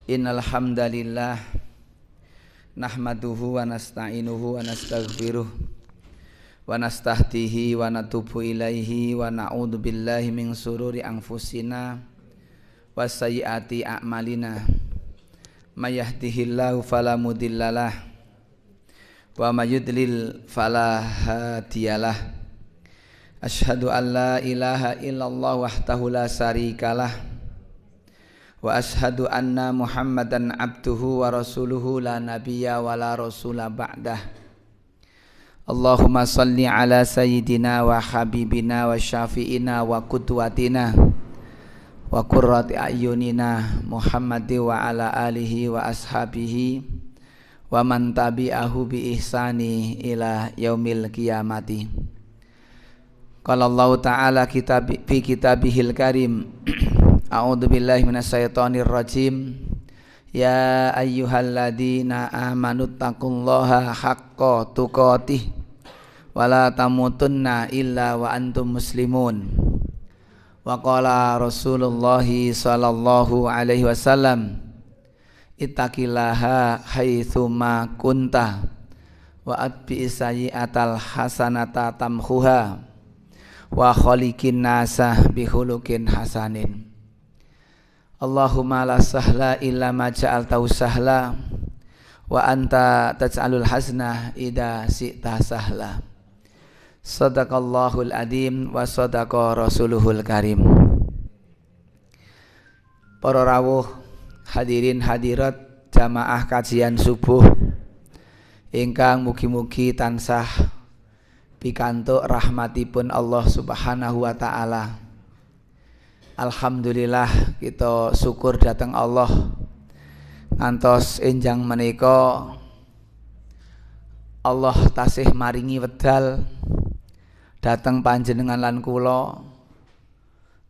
Innal hamdalillah nahmaduhu wa nasta'inuhu wa nastaghfiruh wa nastahdihi wa natubu ilaihi wa na'udzu billahi min sururi anfusina wa sayyiati a'malina may yahdihillahu fala mudhillalah wa may yudlil fala hadiyalah. Asyhadu an la ilaha illallah wahdahu la syarikalah wa ashadu anna Muhammadan abduhu wa rasuluhu la nabiyya wa la rasula ba'dah. Allahumma salli ala sayyidina wa habibina wa syafi'ina wa qudwatina wa qurrati a'yunina Muhammadi wa ala alihi wa ashabihi wa man tabi'ahu bi ihsani ila yaumil qiyamati. Qala Allah ta'ala fi kitabihil karim A'udzu billahi minasyaitonir rajim. Ya ayyuhalladzina amanu taqullaha haqqa tuqatih wa la tamutunna illa wa antum muslimun. Wa qala Rasulullah sallallahu alaihi wasallam ittaqillaha haitsu ma kunta wa atbi sayyi'atal hasanata tamhuha wa khaliqin nasa bi khuluqin hasanin. Allahumma la sahla illa ma ja'altahu sahla wa anta taj'alul hazna idza syi'ta sahla. Shadaqallahul adzim wa shadaqa rasuluhul karim. Para rawuh hadirin hadirat jamaah kajian subuh ingkang mugi-mugi tansah pikantuk rahmatipun Allah Subhanahu wa taala. Alhamdulillah kita syukur datang Allah ngantos enjang menika Allah tasih maringi wedal datang panjenengan lan kula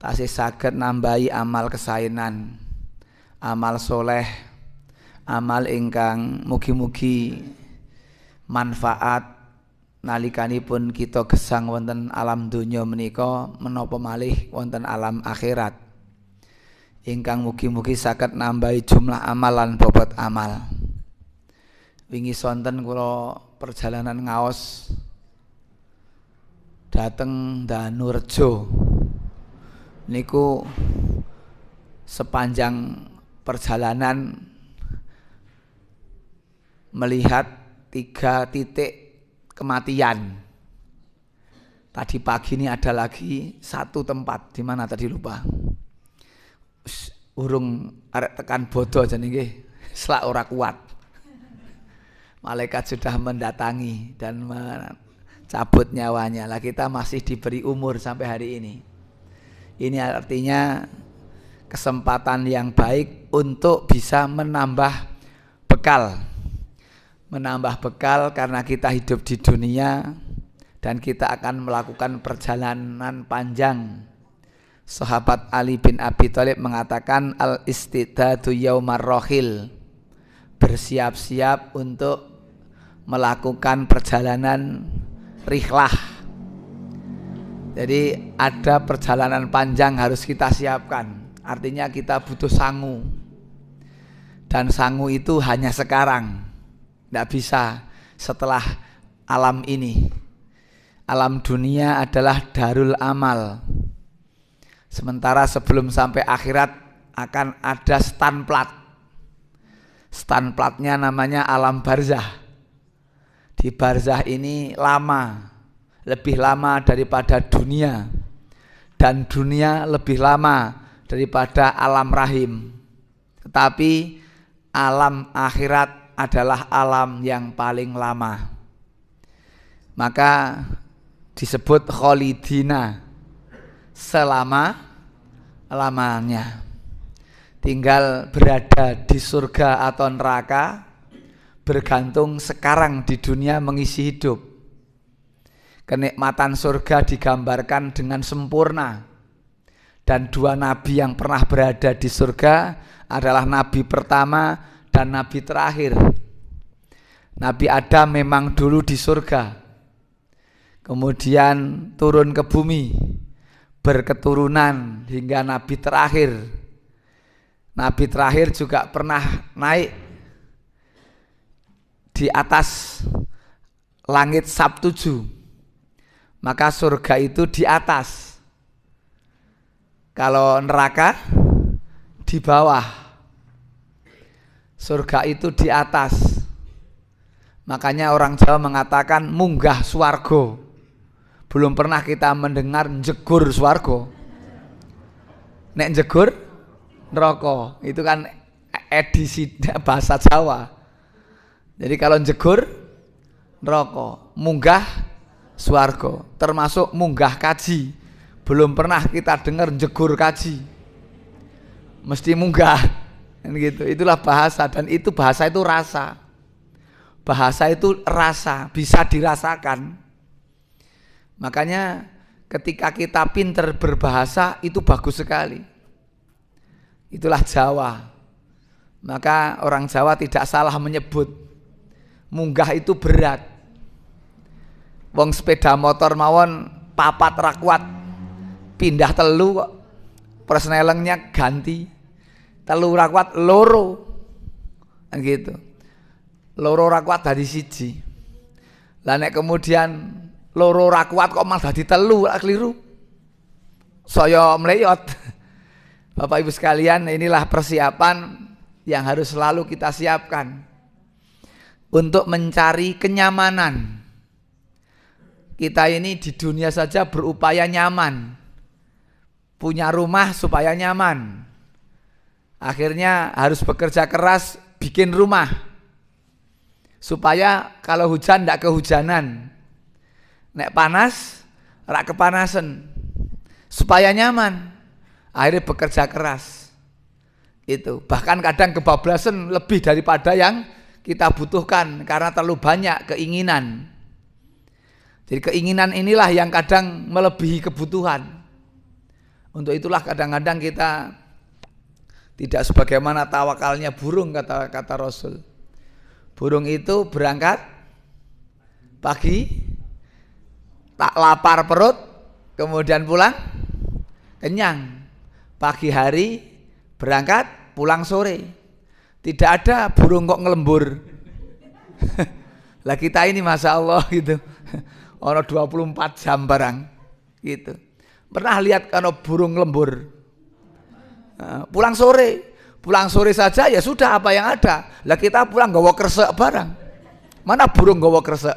tasih saged nambahi amal kesaenan, amal soleh, amal ingkang mugi-mugi manfaat nalikanipun kita gesang wonten alam donya menika menapa malih wonten alam akhirat ingkang mugi-mugi saged nambahi jumlah amal lan bobot amal. Wingi sonten kula perjalanan ngaos dhateng Danurejo niku sepanjang perjalanan melihat 3 titik kematian. Tadi pagi ini ada lagi satu tempat di mana tadi lupa. Urung arek tekan bodo jenenge selak ora kuat. Malaikat sudah mendatangi dan mencabut nyawanya. Lah kita masih diberi umur sampai hari ini. Ini artinya kesempatan yang baik untuk bisa menambah bekal. Menambah bekal karena kita hidup di dunia dan kita akan melakukan perjalanan panjang. Sahabat Ali bin Abi Thalib mengatakan al-istidadu yaumar rohil, bersiap-siap untuk melakukan perjalanan rihlah. Jadi ada perjalanan panjang harus kita siapkan. Artinya kita butuh sangu. Dan sangu itu hanya sekarang. Tidak bisa setelah alam ini. Alam dunia adalah darul amal. Sementara sebelum sampai akhirat akan ada stand plat. Stand platnya namanya alam barzah. Di barzah ini lama, lebih lama daripada dunia. Dan dunia lebih lama daripada alam rahim. Tetapi alam akhirat adalah alam yang paling lama. Maka disebut kholidina, selama-lamanya. Tinggal berada di surga atau neraka bergantung sekarang di dunia mengisi hidup. Kenikmatan surga digambarkan dengan sempurna. Dan 2 nabi yang pernah berada di surga adalah nabi pertama dan nabi terakhir. Nabi Adam memang dulu di surga, kemudian turun ke bumi, berketurunan hingga nabi terakhir Nabi terakhir juga pernah naik di atas langit Sabtuju. Maka surga itu di atas. Kalau neraka di bawah. Surga itu di atas. Makanya orang Jawa mengatakan munggah swarga. Belum pernah kita mendengar jegur swarga. Nek jegur neraka. Itu kan edisi bahasa Jawa. Jadi kalau jegur neraka, munggah swarga, termasuk munggah kaji. Belum pernah kita dengar jegur kaji. Mesti munggah. Gitu. Itulah bahasa, dan itu bahasa itu rasa. Bahasa itu rasa, bisa dirasakan. Makanya ketika kita pinter berbahasa itu bagus sekali. Itulah Jawa. Maka orang Jawa tidak salah menyebut munggah itu berat. Wong sepeda motor mawon papat rakwat pindah telu kok persnelengnya ganti telu rakwat loro gitu, loro rakwat dari siji. Lah nek kemudian loro rakwat kok malah dadi telu, keliru, saya mleyot. Bapak Ibu sekalian, inilah persiapan yang harus selalu kita siapkan untuk mencari kenyamanan. Kita ini di dunia saja berupaya nyaman, punya rumah supaya nyaman. Akhirnya harus bekerja keras bikin rumah supaya kalau hujan tidak kehujanan, nek panas rak kepanasan, supaya nyaman. Akhirnya bekerja keras. Itu bahkan kadang kebablasan lebih daripada yang kita butuhkan karena terlalu banyak keinginan. Jadi keinginan inilah yang kadang melebihi kebutuhan. Untuk itulah kadang-kadang kita tidak sebagaimana tawakalnya burung, kata Rasul. Burung itu berangkat pagi, tak lapar perut, kemudian pulang kenyang. Pagi hari berangkat, pulang sore. Tidak ada burung kok ngelembur. Lah kita ini Masya Allah gitu. Ono 24 jam barang gitu. Pernah lihat kalau burung lembur? Pulang sore saja ya sudah apa yang ada. Lah kita pulang gawa kresek barang. Mana burung gawa kresek?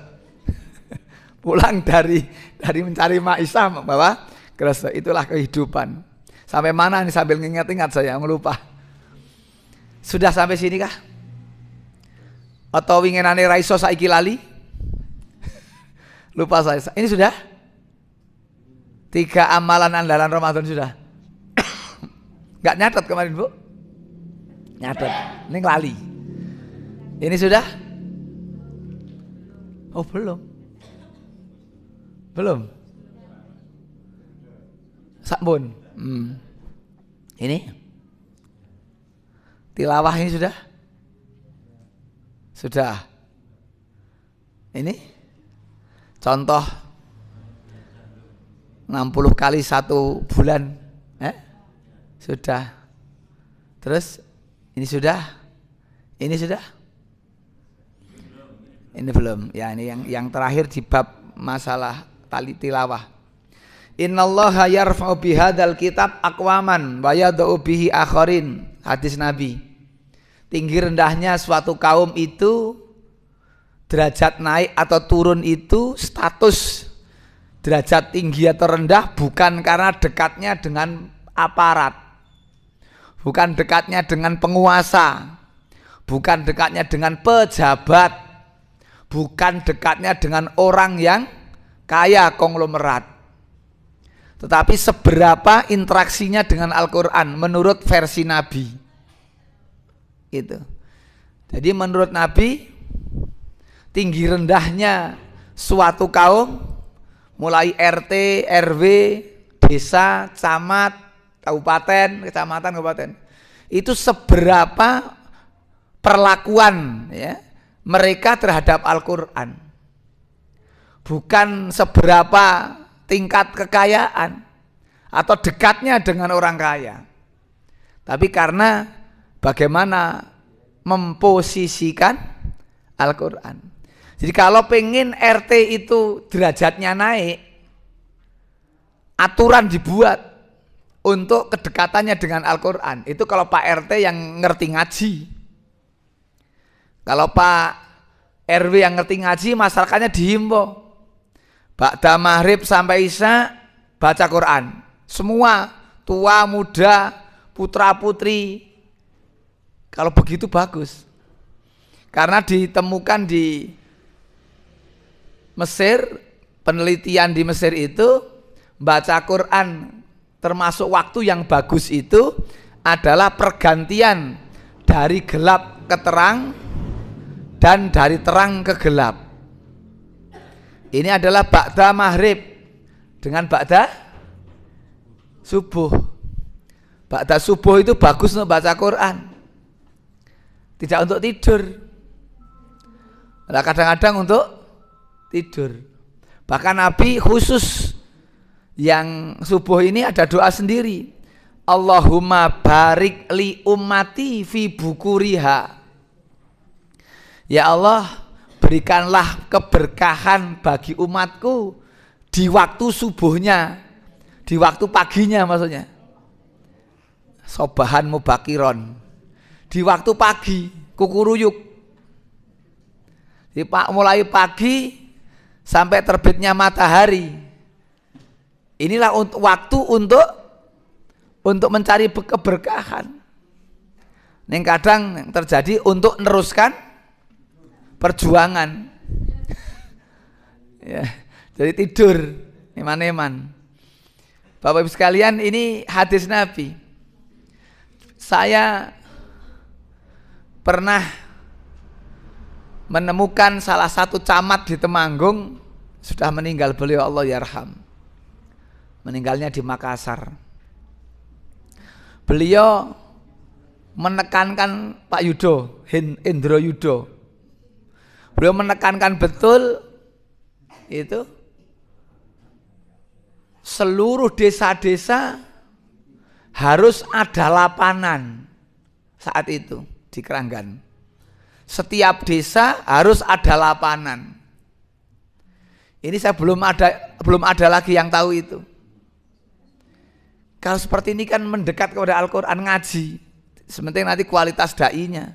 Pulang dari mencari maisha bawa kresek. Itulah kehidupan. Sampai mana nih sambil ngingat-ingat saya ngelupa. Sudah sampai sini kah? Atau winginane raiso saiki lali? Lupa saya. Ini sudah? 3 amalan andalan Ramadan sudah. Enggak nyatet kemarin, Bu? Nyatet. Ini lali. Ini sudah? Oh, belum. Belum. Sampun. Ini? Tilawah ini sudah? Sudah. Ini? Contoh 60 kali 1 bulan. Sudah. Terus ini sudah? Ini sudah? Ini belum. Ya, ini yang terakhir di bab masalah tali tilawah. Innallaha yarfa'u bihadzal kitab aqwaman wa yad'u bihi akharin. Hadis Nabi. Tinggi rendahnya suatu kaum itu, derajat naik atau turun itu, status derajat tinggi atau rendah bukan karena dekatnya dengan aparat, bukan dekatnya dengan penguasa, bukan dekatnya dengan pejabat, bukan dekatnya dengan orang yang kaya konglomerat, tetapi seberapa interaksinya dengan Al-Quran menurut versi Nabi. Gitu. Jadi menurut Nabi, tinggi rendahnya suatu kaum, mulai RT, RW, desa, camat, kabupaten, kecamatan, kabupaten, itu seberapa perlakuan ya mereka terhadap Al-Quran, bukan seberapa tingkat kekayaan atau dekatnya dengan orang kaya, tapi karena bagaimana memposisikan Al-Quran. Jadi kalau pengen RT itu derajatnya naik, aturan dibuat untuk kedekatannya dengan Al-Quran. Itu kalau Pak RT yang ngerti ngaji. Kalau Pak RW yang ngerti ngaji, masyarakatnya dihimbau ba'da maghrib sampai isya baca Quran. Semua tua muda, putra putri. Kalau begitu bagus. Karena ditemukan di Mesir, penelitian di Mesir itu baca Quran termasuk waktu yang bagus itu adalah pergantian dari gelap ke terang dan dari terang ke gelap. Ini adalah ba'da maghrib dengan ba'da subuh. Ba'da subuh itu bagus untuk baca Quran, tidak untuk tidur. Nah, kadang-kadang untuk tidur. Bahkan Nabi khusus yang subuh ini ada doa sendiri. Allahumma barik li ummati fi bukuriha. Ya Allah, berikanlah keberkahan bagi umatku di waktu subuhnya, di waktu paginya maksudnya. Sobahan mubakiron, di waktu pagi, kukuruyuk. Jadi mulai pagi sampai terbitnya matahari. Inilah waktu untuk mencari keberkahan. Yang kadang terjadi untuk meneruskan perjuangan. Ya, jadi tidur, eman-eman. Bapak Ibu sekalian, ini hadis Nabi. Saya pernah menemukan salah satu camat di Temanggung, sudah meninggal beliau, Allah yarham. Meninggalnya di Makassar. Beliau menekankan Pak Yudo, Indro Yudo. Beliau menekankan betul itu seluruh desa-desa harus ada lapangan saat itu di Keranggan. Setiap desa harus ada lapangan. Ini saya belum ada lagi yang tahu itu. Kalau seperti ini kan mendekat kepada Al-Quran, ngaji. Sementing nanti kualitas da'inya.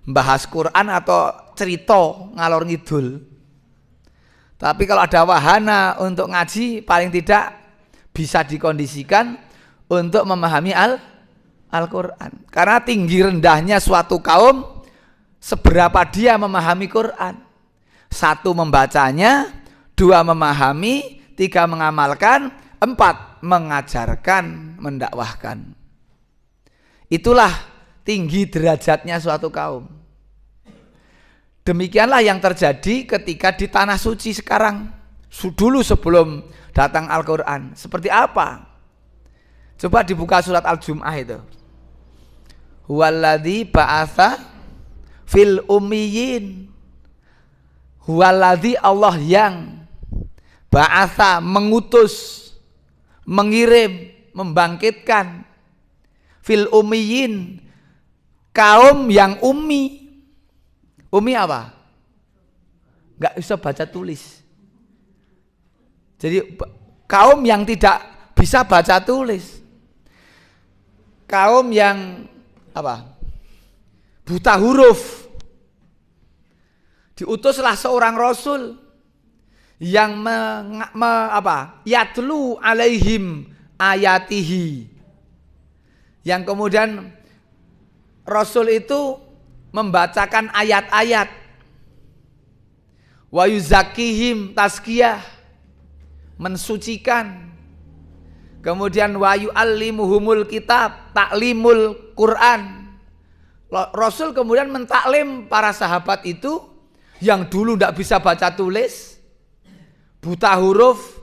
Membahas Quran atau cerita ngalor ngidul. Tapi kalau ada wahana untuk ngaji, paling tidak bisa dikondisikan untuk memahami Al-Quran. Karena tinggi rendahnya suatu kaum, seberapa dia memahami Quran. 1 membacanya, 2 memahami, 3 mengamalkan, 4 mengajarkan, mendakwahkan. Itulah tinggi derajatnya suatu kaum. Demikianlah yang terjadi ketika di tanah suci sekarang. Dulu sebelum datang Al-Quran. Seperti apa? Coba dibuka surat Al-Jum'ah itu. Huwaladzi ba'atha fil ummiyin. Huwaladzi, Allah yang ba'atha, mengutus, mengirim, membangkitkan, fil ummiyin, kaum yang ummi. Ummi apa? Enggak bisa baca tulis. Jadi kaum yang tidak bisa baca tulis, kaum yang apa? Buta huruf. Diutuslah seorang rasul yang yatlu alaihim ayatihi, yang kemudian rasul itu membacakan ayat-ayat, wa yuzakihim, tazkiyah, mensucikan, kemudian wa yu'allimuhumul kitab, taklimul Quran. Rasul kemudian mentaklim para sahabat itu yang dulu tidak bisa baca tulis, buta huruf,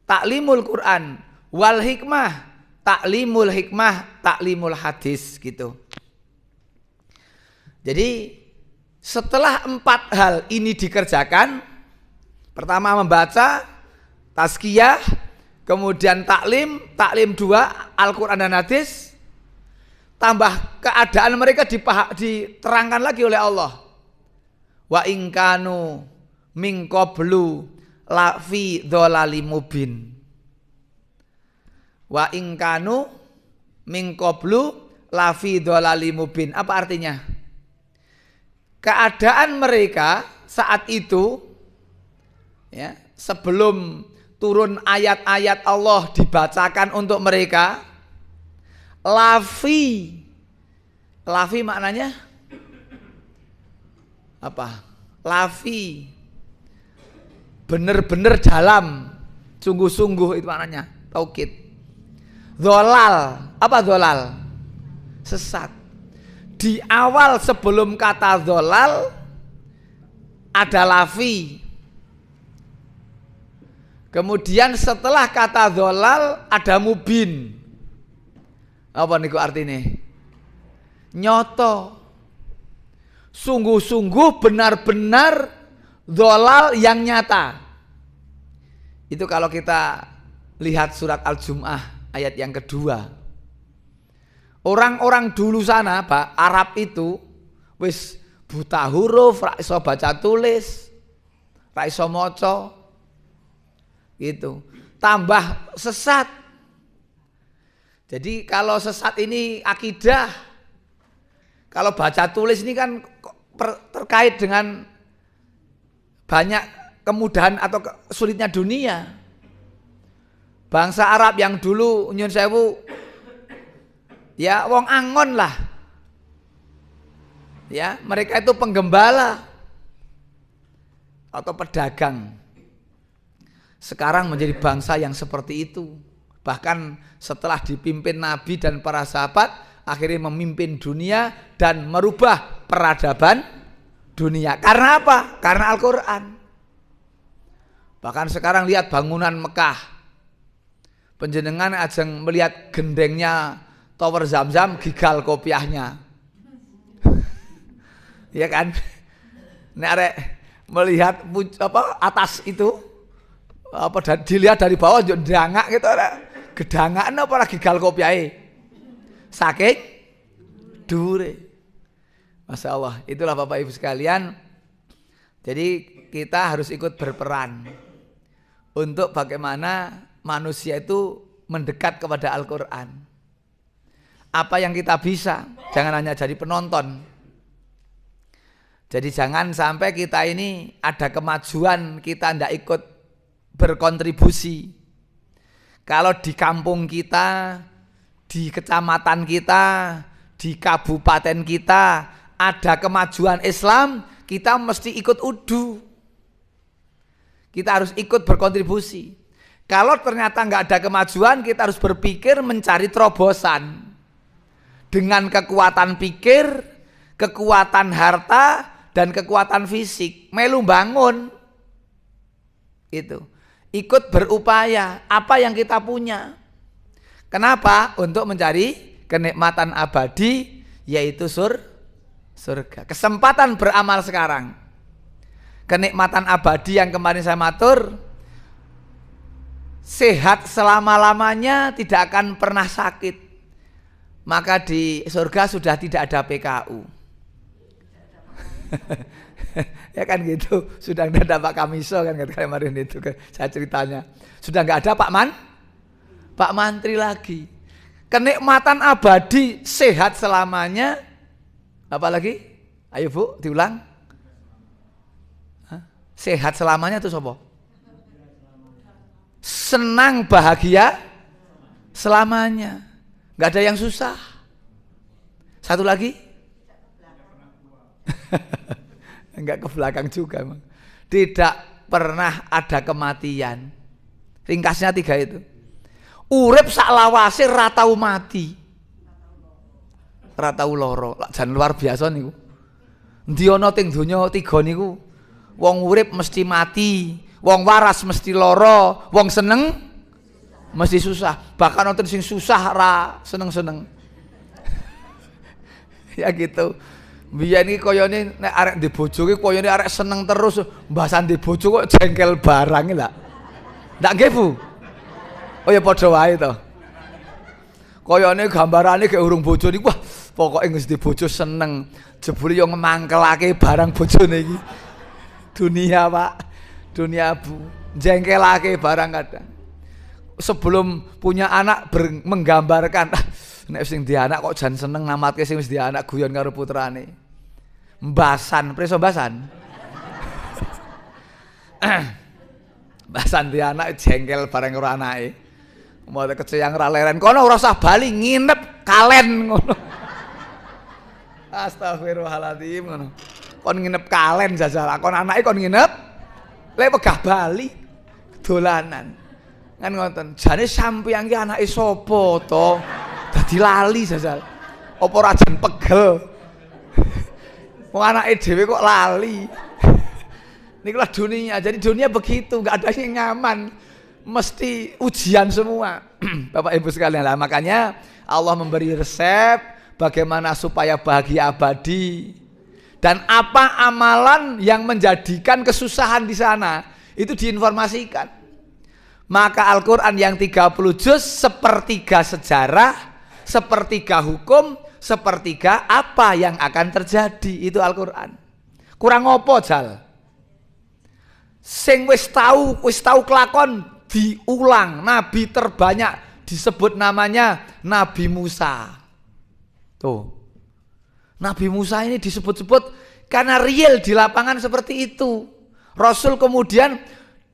taklimul Quran, wal hikmah, taklimul hikmah, taklimul hadis gitu. Jadi setelah 4 hal ini dikerjakan, pertama membaca, tazkiyah, kemudian taklim 2, Al-Quran dan hadis, tambah keadaan mereka diterangkan lagi oleh Allah. Wa ingkanu min qablu la fi dhalali mubin. Wa ingkanu min qablu la fi dhalali mubin. Apa artinya? Keadaan mereka saat itu, ya, sebelum turun ayat-ayat Allah dibacakan untuk mereka, lafi maknanya apa? Lafi benar-benar dalam, sungguh-sungguh itu maknanya, taukid. Dholal, apa dholal? Sesat. Di awal sebelum kata dholal ada lafi. Kemudian setelah kata dholal ada mubin. Apa niku artinya? Nyoto. Sungguh-sungguh benar-benar dholal yang nyata. Itu kalau kita lihat surat Al-Jum'ah ayat yang kedua. Orang-orang dulu sana, Pak, Arab itu wis buta huruf, ra iso baca tulis, ra iso maca. Gitu. Tambah sesat. Jadi kalau sesat ini akidah, kalau baca tulis ini kan terkait dengan banyak kemudahan atau sulitnya dunia. Bangsa Arab yang dulu nyun sewu, ya wong angon lah. Ya, mereka itu penggembala atau pedagang. Sekarang menjadi bangsa yang seperti itu. Bahkan setelah dipimpin Nabi dan para sahabat, akhirnya memimpin dunia dan merubah peradaban dunia. Karena apa? Karena Al-Quran. Bahkan sekarang lihat bangunan Mekah. Penjenengan ajeng melihat gendengnya Tower Zamzam, gigal kopiahnya. Ya kan? Nek arek melihat apa atas itu, apa dilihat dari bawah yo ndangak gitu, gedangan apa lagi gigal kopiahe. Saking dhuwure. Masya Allah, itulah Bapak Ibu sekalian. Jadi kita harus ikut berperan untuk bagaimana manusia itu mendekat kepada Al-Quran. Apa yang kita bisa, jangan hanya jadi penonton. Jadi jangan sampai kita ini ada kemajuan, kita tidak ikut berkontribusi. Kalau di kampung kita, di kecamatan kita, di kabupaten kita ada kemajuan Islam, kita mesti ikut udu. Kita harus ikut berkontribusi. Kalau ternyata nggak ada kemajuan, kita harus berpikir mencari terobosan. Dengan kekuatan pikir, kekuatan harta, dan kekuatan fisik. Melu bangun. Itu. Ikut berupaya. Apa yang kita punya. Kenapa? Untuk mencari kenikmatan abadi, yaitu surga. Kesempatan beramal sekarang. Kenikmatan abadi yang kemarin saya matur, sehat selama-lamanya, tidak akan pernah sakit. Maka di surga sudah tidak ada PKU. Ya kan gitu. Sudah tidak ada Pak Kamiso kan kemarin itu saya ceritanya. Sudah nggak ada Pak Mantri lagi. Kenikmatan abadi sehat selamanya. Apalagi? Ayo Bu, diulang. Hah? Sehat selamanya itu apa? Senang bahagia selamanya. Nggak ada yang susah. Satu lagi? Enggak ke belakang juga. Tidak pernah ada kematian. Ringkasnya 3 itu. Urip sak lawase ra tau mati. Ra tau lara. Jan luar biasa niku. Endi ana teng donya 3 niku. Wong urip mesti mati, wong waras mesti lara, wong seneng mesti susah. Bahkan nonton sing susah ra seneng-seneng. Ya gitu. Biyen iki koyone nek arek ndek bojo ki koyone arek seneng terus, mbasan ndek bojo kok jengkel barang lho. Ndak nggih Bu? Oh ya padha wae to. Koyone gambarane kayak urung bojo niku, wah pokoke wis di bojo seneng. Jebule yo ngemangkelake barang bojone iki. Dunia, Pak. Dunia jengkelake barang kadang. Sebelum punya anak menggambarkan nek sing di anak kok jan seneng namatke sing wis di anak guyon karo putrane. Mbasan, preso mbasan. Mbasan di anak jengkel bareng karo anake. Mau keceyang ra leren kono ora usah bali nginep kalen ngono. Astagfirullahaladzim ngono. Kon nginep kalen jajal kon anake kon nginep lek pegah bali dolanan. Kan ngoten. Jane sampeyan ki anake sapa to? Dadi lali jajal. Apa ora jan pegel? Wong anake dhewe kok lali. Nikulah dunia. Jadi dunia begitu, enggak ada yang nyaman. Mesti ujian semua. Bapak Ibu sekalian, lah makanya Allah memberi resep bagaimana supaya bahagia abadi dan apa amalan yang menjadikan kesusahan di sana itu diinformasikan. Maka Al-Quran yang 30 juz sepertiga sejarah, sepertiga hukum, sepertiga apa yang akan terjadi. Itu Al-Quran. Kurang opo jal? Sing wis tahu kelakon diulang. Nabi terbanyak disebut namanya Nabi Musa. Tuh, Nabi Musa ini disebut-sebut karena real di lapangan seperti itu. Rasul kemudian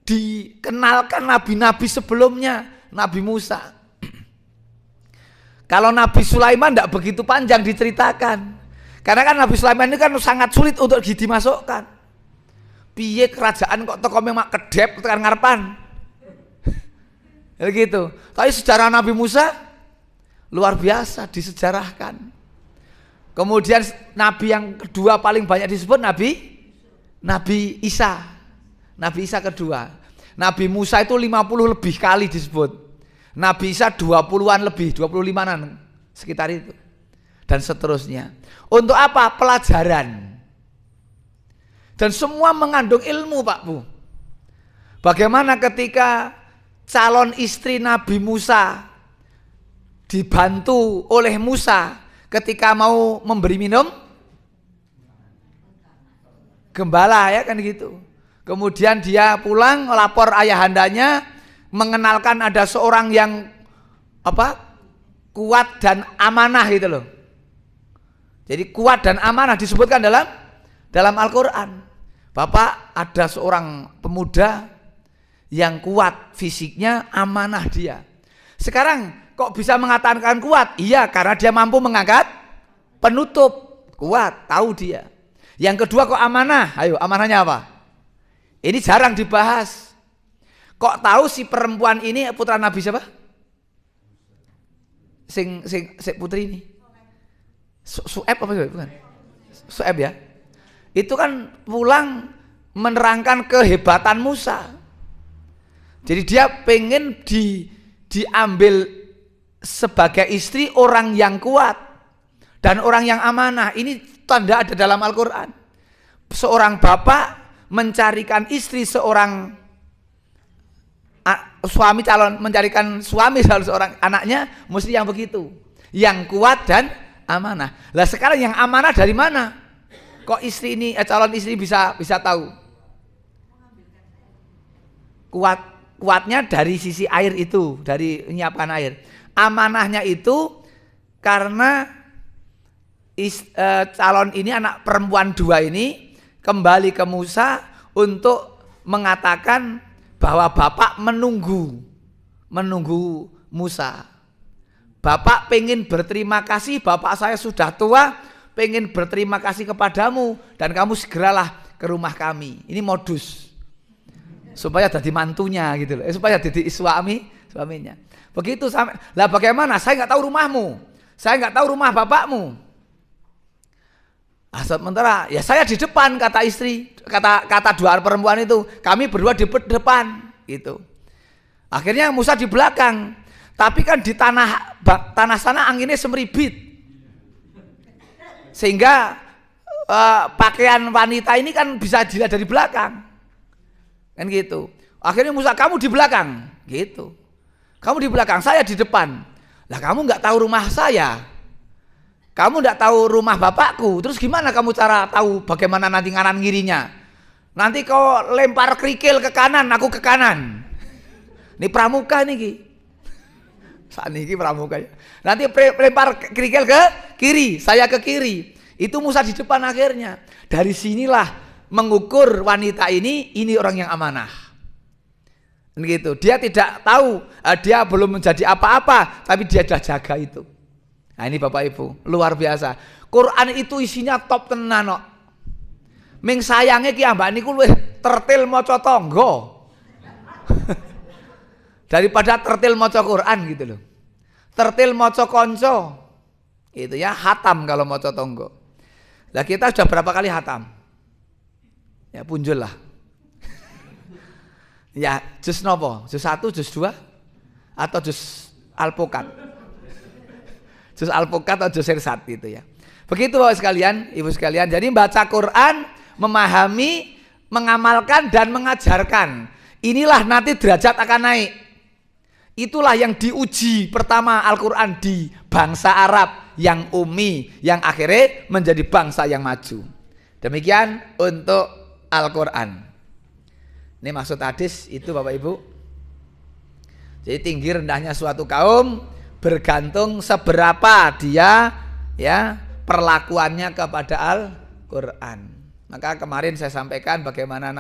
dikenalkan nabi-nabi sebelumnya, Nabi Musa. Kalau Nabi Sulaiman tidak begitu panjang diceritakan, karena kan Nabi Sulaiman ini kan sangat sulit untuk dimasukkan. Piye kerajaan kok teko memang kedep tekan ngarepan. Gitu. Tapi sejarah Nabi Musa luar biasa disejarahkan. Kemudian Nabi yang kedua paling banyak disebut Nabi Isa. Nabi Isa kedua. Nabi Musa itu 50 lebih kali disebut. Nabi Isa 20-an lebih, 25-an sekitar itu. Dan seterusnya. Untuk apa? Pelajaran. Dan semua mengandung ilmu, Pak Bu. Bagaimana ketika calon istri Nabi Musa dibantu oleh Musa ketika mau memberi minum gembala, ya kan gitu. Kemudian dia pulang lapor ayahandanya, mengenalkan ada seorang yang kuat dan amanah gitu loh. Jadi kuat dan amanah disebutkan dalam Al-Quran. Bapak, ada seorang pemuda yang kuat fisiknya, amanah dia. Sekarang kok bisa mengatakan kuat? Iya, karena dia mampu mengangkat penutup. Kuat, tahu dia. Yang kedua kok amanah? Ayo, amanahnya apa? Ini jarang dibahas. Kok tahu si perempuan ini putra Nabi siapa? Sing putri ini. Su'eb apa sih? Bukan. Su'eb ya. Itu kan pulang menerangkan kehebatan Musa. Jadi dia pengen diambil sebagai istri orang yang kuat dan orang yang amanah. Ini tanda ada dalam Al-Quran. Seorang bapak mencarikan istri seorang suami calon, mencarikan suami seorang anaknya, mesti yang begitu, yang kuat dan amanah. Lah sekarang yang amanah dari mana? Kok istri ini calon istri bisa tahu? Kuatnya dari sisi air itu, dari menyiapkan air. Amanahnya itu karena calon ini, anak perempuan dua ini kembali ke Musa untuk mengatakan bahwa bapak menunggu Musa. Bapak pengen berterima kasih, bapak saya sudah tua, pengen berterima kasih kepadamu dan kamu segeralah ke rumah kami. Ini modus supaya jadi mantunya gitu loh, supaya jadi suaminya. Begitu sampai. Lah bagaimana? Saya nggak tahu rumahmu, saya nggak tahu rumah bapakmu. Sementara ya saya di depan, kata istri, kata dua perempuan itu, kami berdua di depan gitu. Akhirnya Musa di belakang, tapi kan di tanah sana anginnya semeribit, sehingga pakaian wanita ini kan bisa dilihat dari belakang, kan gitu. Akhirnya Musa, kamu di belakang, gitu. Kamu di belakang, saya di depan. Lah kamu nggak tahu rumah saya, kamu nggak tahu rumah bapakku, terus gimana kamu cara tahu bagaimana nanti kanan kirinya? Nanti kau lempar kerikil ke kanan, aku ke kanan. Ini pramuka nih, saat ini pramuka. Nanti lempar kerikil ke kiri, saya ke kiri. Itu Musa di depan akhirnya. Dari sinilah mengukur wanita ini orang yang amanah. Gitu. Dia tidak tahu, dia belum menjadi apa-apa, tapi dia sudah jaga itu. Nah ini Bapak Ibu, luar biasa. Quran itu isinya top tenan kok. Ming sayange ki ambak niku luwih tertil maca tangga. Daripada tertil maca Quran gitu loh. Tertil maca kanca. Itu ya hatam kalau maca tangga. Lah kita sudah berapa kali hatam? Ya punjul lah. Ya, jus nopo? Jus 1, jus 2 atau jus alpukat? Jus alpukat atau jus irsat gitu ya. Begitu Bapak sekalian, Ibu sekalian. Jadi baca Quran, memahami, mengamalkan dan mengajarkan. Inilah nanti derajat akan naik. Itulah yang diuji pertama Al-Quran di bangsa Arab yang ummi, yang akhirnya menjadi bangsa yang maju. Demikian untuk Al-Quran. Ini maksud hadis itu Bapak Ibu. Jadi tinggi rendahnya suatu kaum bergantung seberapa dia ya perlakuannya kepada Al-Quran. Maka kemarin saya sampaikan bagaimana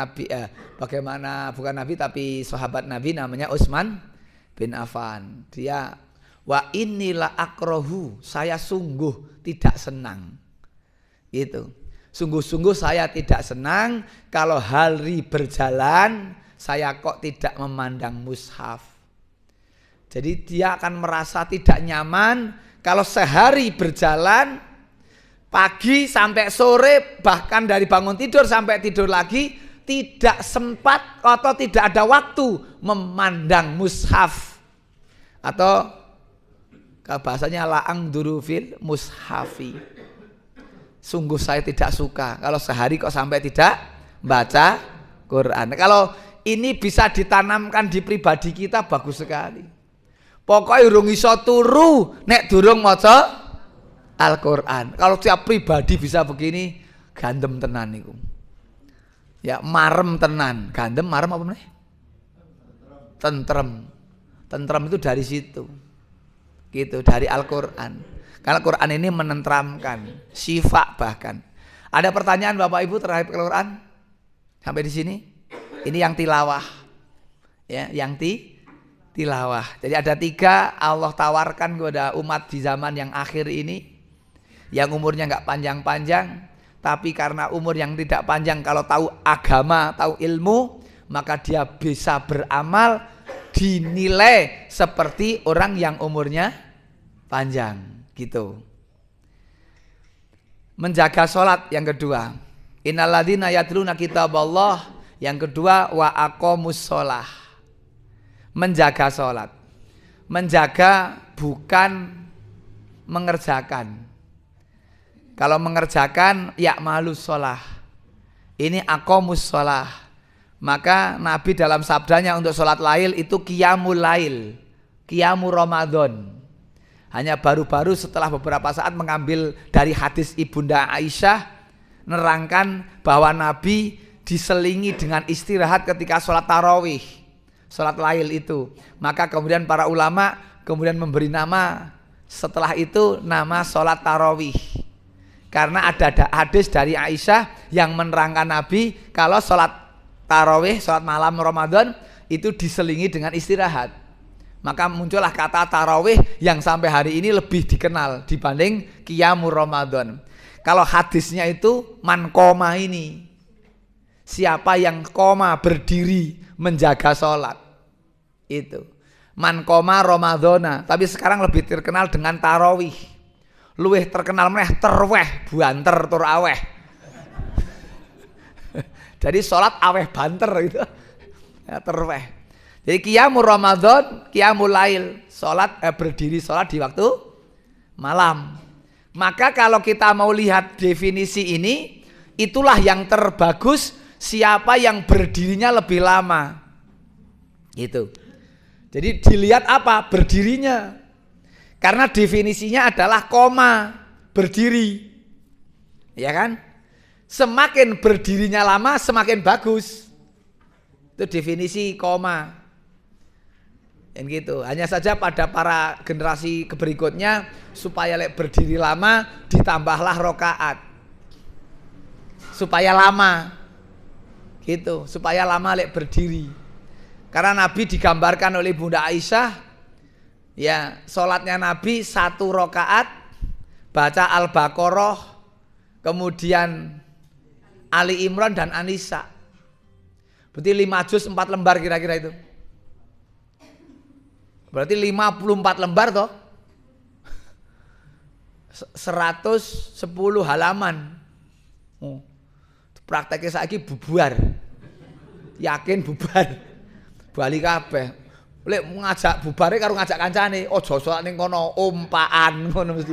bagaimana bukan Nabi tapi sahabat Nabi namanya Utsman bin Affan. Dia wa inilah akrohu, saya sungguh tidak senang. Gitu. Sungguh-sungguh saya tidak senang kalau hari berjalan saya kok tidak memandang mushaf. Jadi dia akan merasa tidak nyaman kalau sehari berjalan pagi sampai sore, bahkan dari bangun tidur sampai tidur lagi tidak sempat atau tidak ada waktu memandang mushaf. Atau bahasanya la'ang durufil mushafi. Sungguh saya tidak suka kalau sehari kok sampai tidak baca Quran. Kalau ini bisa ditanamkan di pribadi kita bagus sekali. Pokoknya urung iso turu nek durung maca Al-Quran. Kalau tiap pribadi bisa begini, gandem tenan niku. Ya marem tenan. Gandem marem apa meneh? Tentrem. Tentrem itu dari situ. Gitu, dari Al-Quran. Karena Quran ini menenteramkan, syifa bahkan. Ada pertanyaan Bapak Ibu terhadap Quran? Sampai di sini? Ini yang tilawah. Ya, yang tilawah. Jadi ada 3 Allah tawarkan kepada umat di zaman yang akhir ini. Yang umurnya enggak panjang-panjang, tapi karena umur yang tidak panjang kalau tahu agama, tahu ilmu, maka dia bisa beramal dinilai seperti orang yang umurnya panjang. Gitu. Menjaga sholat yang kedua. Innalladzina yatluna kitaballah. Yang kedua wa aqomus sholah. Menjaga sholat. Menjaga bukan mengerjakan. Kalau mengerjakan ya malus sholah. Ini aqomus sholah. Maka Nabi dalam sabdanya untuk sholat lail itu qiyamul lail, qiyamul Ramadan. Hanya baru-baru setelah beberapa saat mengambil dari hadis Ibunda Aisyah nerangkan bahwa Nabi diselingi dengan istirahat ketika sholat tarawih, sholat lail itu. Maka kemudian para ulama kemudian memberi nama setelah itu nama sholat tarawih. Karena ada hadis dari Aisyah yang menerangkan Nabi kalau sholat tarawih, sholat malam Ramadan itu diselingi dengan istirahat. Maka muncullah kata tarawih yang sampai hari ini lebih dikenal dibanding qiyamul Ramadan. Kalau hadisnya itu man koma ini. Siapa yang koma berdiri menjaga sholat. Itu. Man koma Ramadana. Tapi sekarang lebih terkenal dengan tarawih. Luwih terkenal meneh terweh banter tur aweh. Jadi sholat aweh banter gitu. Ya, terweh. Jadi qiyamul Ramadan, qiyamul lail, salat berdiri salat di waktu malam. Maka kalau kita mau lihat definisi ini, itulah yang terbagus siapa yang berdirinya lebih lama. Gitu. Jadi dilihat apa? Berdirinya. Karena definisinya adalah koma, berdiri. Ya kan? Semakin berdirinya lama semakin bagus. Itu definisi koma. Dan gitu. Hanya saja pada para generasi berikutnya supaya berdiri lama ditambahlah rokaat. Supaya lama. Gitu, supaya lama berdiri. Karena Nabi digambarkan oleh Bunda Aisyah, ya, sholatnya Nabi 1 rakaat baca Al-Baqarah, kemudian Ali Imran dan An-Nisa. Berarti 5 juz 4 lembar kira-kira itu. Berarti 54 lembar toh. 110 halaman. Prakteknya saiki bubar. Yakin bubar. Bali kabeh. Lek ngajak bubare karo ngajak kancane, aja salat ning kono ompaan ngono mesti.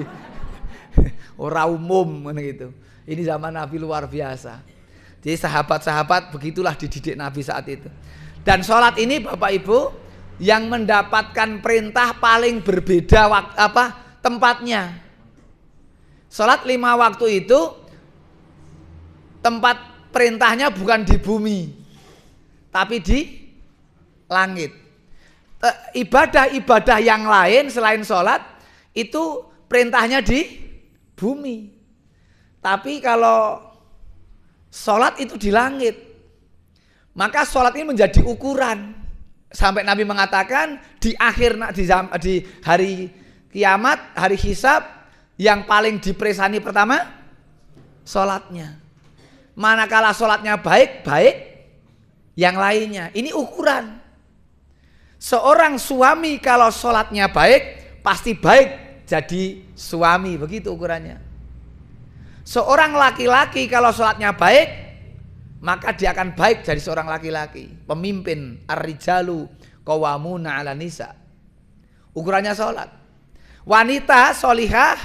Ora umum ngono gitu. Ini zaman Nabi luar biasa. Jadi sahabat-sahabat begitulah dididik Nabi saat itu. Dan sholat ini Bapak Ibu yang mendapatkan perintah paling berbeda tempatnya. Sholat 5 waktu itu tempat perintahnya bukan di bumi, tapi di langit. Ibadah-ibadah yang lain selain sholat itu perintahnya di bumi. Tapi kalau sholat itu di langit, maka sholat ini menjadi ukuran. Sampai Nabi mengatakan di hari kiamat, hari hisab, yang paling dipresani pertama sholatnya. Manakala sholatnya baik, yang lainnya. Ini ukuran. Seorang suami kalau sholatnya baik, pasti baik jadi suami, begitu ukurannya. Seorang laki-laki kalau sholatnya baik, maka dia akan baik jadi seorang laki-laki. Pemimpin, ar-rijalu qawwamuna 'alan nisa. Ukurannya sholat. Wanita sholihah,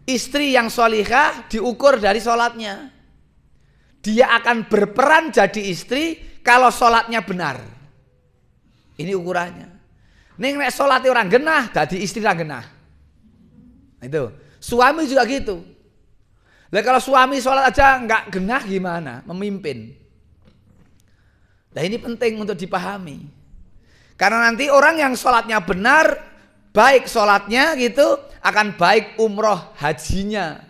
istri yang sholihah diukur dari sholatnya. Dia akan berperan jadi istri kalau sholatnya benar. Ini ukurannya. Ning nek salate ora genah dadi istri ra genah. Itu. Suami juga gitu. Lah kalau suami salat aja enggak genah gimana? Memimpin. Nah ini penting untuk dipahami. Karena nanti orang yang salatnya benar, baik salatnya gitu, akan baik umroh hajinya.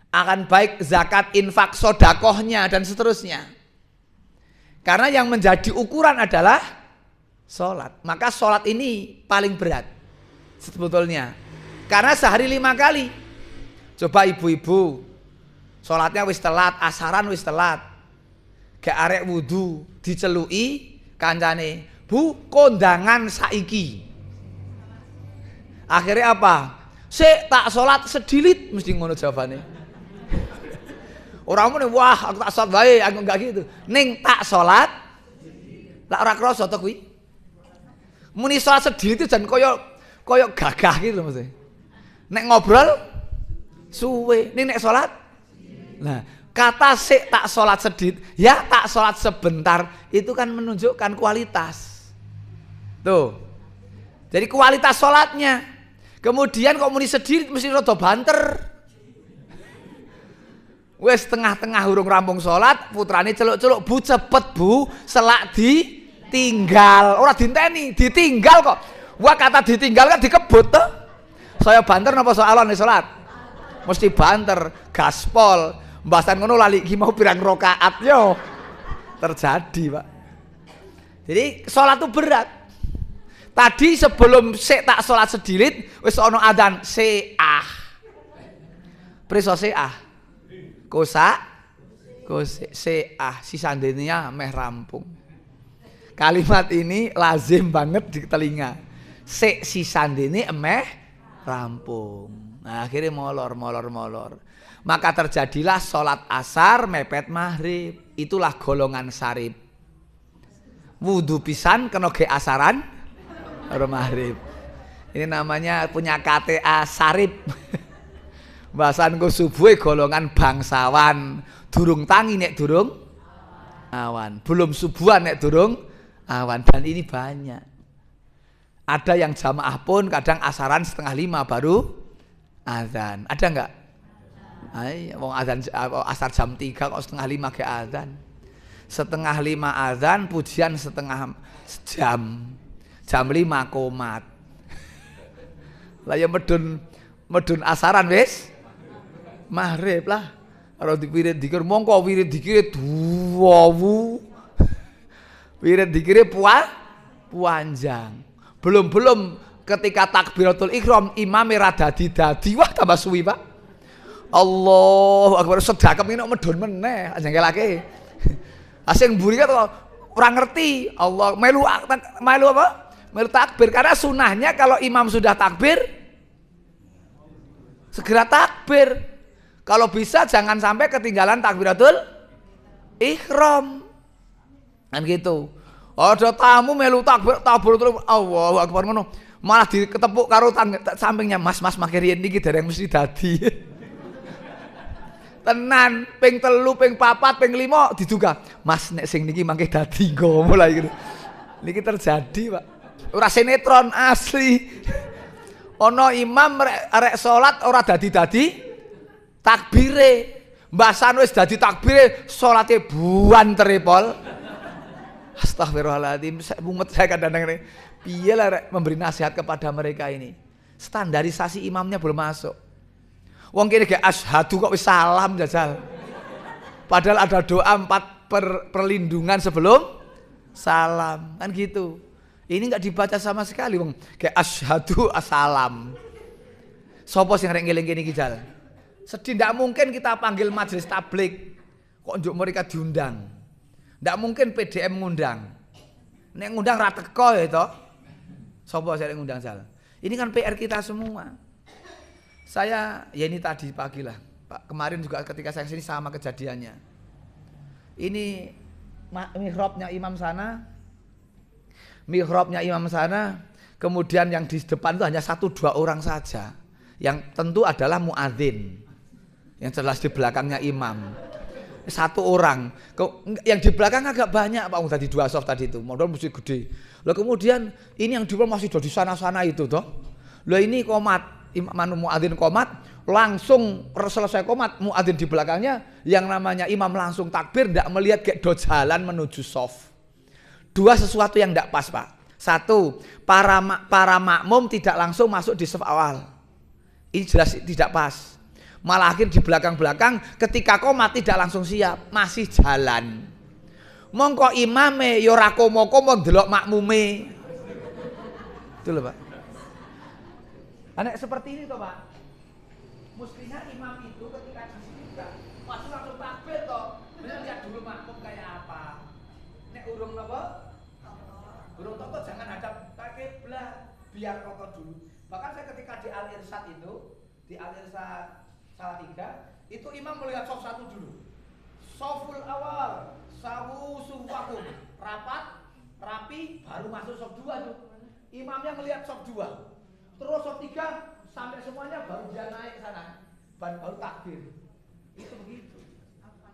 Akan baik zakat infak sodakohnya dan seterusnya. Karena yang menjadi ukuran adalah sholat. Maka sholat ini paling berat sebetulnya. Karena sehari 5 kali. Coba ibu-ibu sholatnya wis telat, asaran wis telat, gak arek wudu dicelui kancane, "Bu, kondangan saiki." Akhirnya apa? "Sik tak sholat sedilit," mesti ngono jawabane. Orang muni, "Wah, aku tak sholat wae," aku enggak gitu. Ning tak sholat lak ora krasa to kuwi. Muni sholat sedilit itu jan koyo gagah gitu mesti. Nek ngobrol suwe, nek sholat. Nah, kata sik tak sholat sedikit, ya tak sholat sebentar, itu kan menunjukkan kualitas. Tuh. Jadi kualitas sholatnya. Kemudian kok muni sedikit mesti rada banter. Wes tengah-tengah urung rampung sholat, putrane celuk-celuk, "Bu cepet Bu, selak ditinggal." Ora dinteni, ditinggal kok. Wah kata ditinggal kan dikebut tuh. Saya banter napa soalan nih sholat? Mesti banter, gaspol. Mbasan ngono lali iki mau pirang rakaat yo. Terjadi, Pak. Jadi sholat itu berat. Tadi sebelum sik tak sholat sedilit wis ana adzan seah. Preso seah. Kosa seah sisandenya meh rampung. Kalimat ini lazim banget di telinga. Sik sisandene emeh rampung. Nah, akhirnya molor. Maka terjadilah sholat asar mepet maghrib. Itulah golongan sarip. Wudu pisan kena ge asaran karo maghrib. Ini namanya punya KTA sarip. Bahasanku subuh golongan bangsawan. Durung tangi nek durung awan. Belum subuhan nek durung awan. Dan ini banyak. Ada yang jamaah pun kadang asaran 4:30 baru azan. Ada enggak? Wong azan asar jam 3 kok 4:30 ke azan. 4:30 azan, pujian setengah jam. Jam 5 komat. Lah ya medun asaran wis maghrib lah. Karo dipirit dikir mongko wirid dikire duwu. Wirid dikire panjang. Belum ketika takbiratul ihram imam rada dadi wah tambah suwi Pak. Allahu akbar sedekap ini medun meneh jengkelake. Asing mburi kan ora ngerti Allah melu apa? Melu takbir karena sunahnya kalau imam sudah takbir segera takbir. Kalau bisa jangan sampai ketinggalan takbiratul ihram. Kan gitu. Ada tamu melu takbir Allahu akbar ngono. Malah diketepuk karo sampingnya, Mas makin riyen niki dereng mesti dadi. Tenan ping 3, ping 4, ping 5 diduga. Mas nek sing niki mangke dadi nggo mulai gitu. Niki terjadi, Pak. Ora sinetron asli. Ana imam arek salat ora dadi takbire. Mbasan wis dadi takbire, salate buantere pol. Astagfirullahaladzim, saya kadang-kadang piye lah memberi nasihat kepada mereka ini. Standarisasi imamnya belum masuk. Wong kene gak asyhadu kok wis salam jajal. Padahal ada doa 4 perlindungan sebelum salam. Kan gitu. Ini enggak dibaca sama sekali wong. Kayak asyhadu assalam. Sopo sing rek ngeling kene iki jal? Sedih ndak mungkin kita panggil majelis tablik. Kok njuk mereka diundang. Ndak mungkin PDM ngundang. Nek ngundang ra teko ya toh. Sopo sing ngundang jal? Ini kan PR kita semua. Saya ya ini tadi pagi lah Pak, kemarin juga ketika saya kesini sama kejadiannya. Ini mihrabnya imam sana, kemudian yang di depan itu hanya 1-2 orang saja, yang tentu adalah muadzin, yang jelas di belakangnya imam 1 orang, yang di belakang agak banyak Pak, tadi 2 soft tadi itu, modal mesti gede. Lalu kemudian ini yang di depan masih di sana-sana itu toh, loh ini komat. Imam muadzin komat, langsung selesai komat muadzin di belakangnya yang namanya imam langsung takbir, tidak melihat kayak do jalan menuju soft. 2 sesuatu yang tidak pas Pak. 1, para makmum tidak langsung masuk di soft awal. Ini jelas tidak pas. Malah akhir di belakang-belakang ketika komat tidak langsung siap, masih jalan. Mongko imame yo ora komo-komo ndelok makmume. Itu loh Pak. Anak seperti ini toh Pak. Mestinya imam itu ketika di sini juga masuk langsung takbir toh. Lihat dulu makmum kayak apa. Nek urung apa? Urung tokoh jangan hadap kiblat, biar kokoh dulu. Bahkan saya ketika di Al-Irsyad itu, di Al-Irsyad Salatiga, itu imam melihat sof 1 dulu. Soful awal, sawu sufakum, rapat, rapi, baru masuk sof 2 tuh. Imamnya melihat sof 2. Terus sof 3 sampai semuanya baru dia naik ke sana, baru takbir. Itu begitu.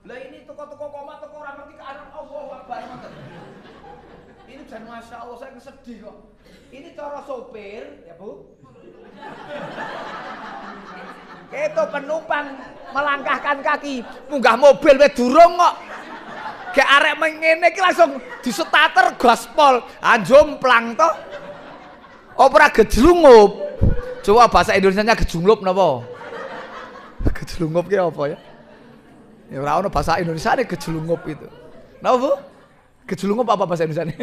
Lah ini toko-toko koma, toko orang ngerti ke anak Allahu Akbar. Ini dan masya Allah saya sedih kok. Ini cara sopir, ya Bu. Itu penumpang melangkahkan kaki, munggah mobil wis durung kok. Gek arek mengene iki langsung disetater gaspol, anjomplang toh. Opera gejlungup. Coba bahasa Indonesianya gejlungup napa? Gejlungup ki apa ya? Ya ora ono bahasa Indonesiane gejlungup itu. Napa Bu? Gejlungup apa bahasa Indonesianya?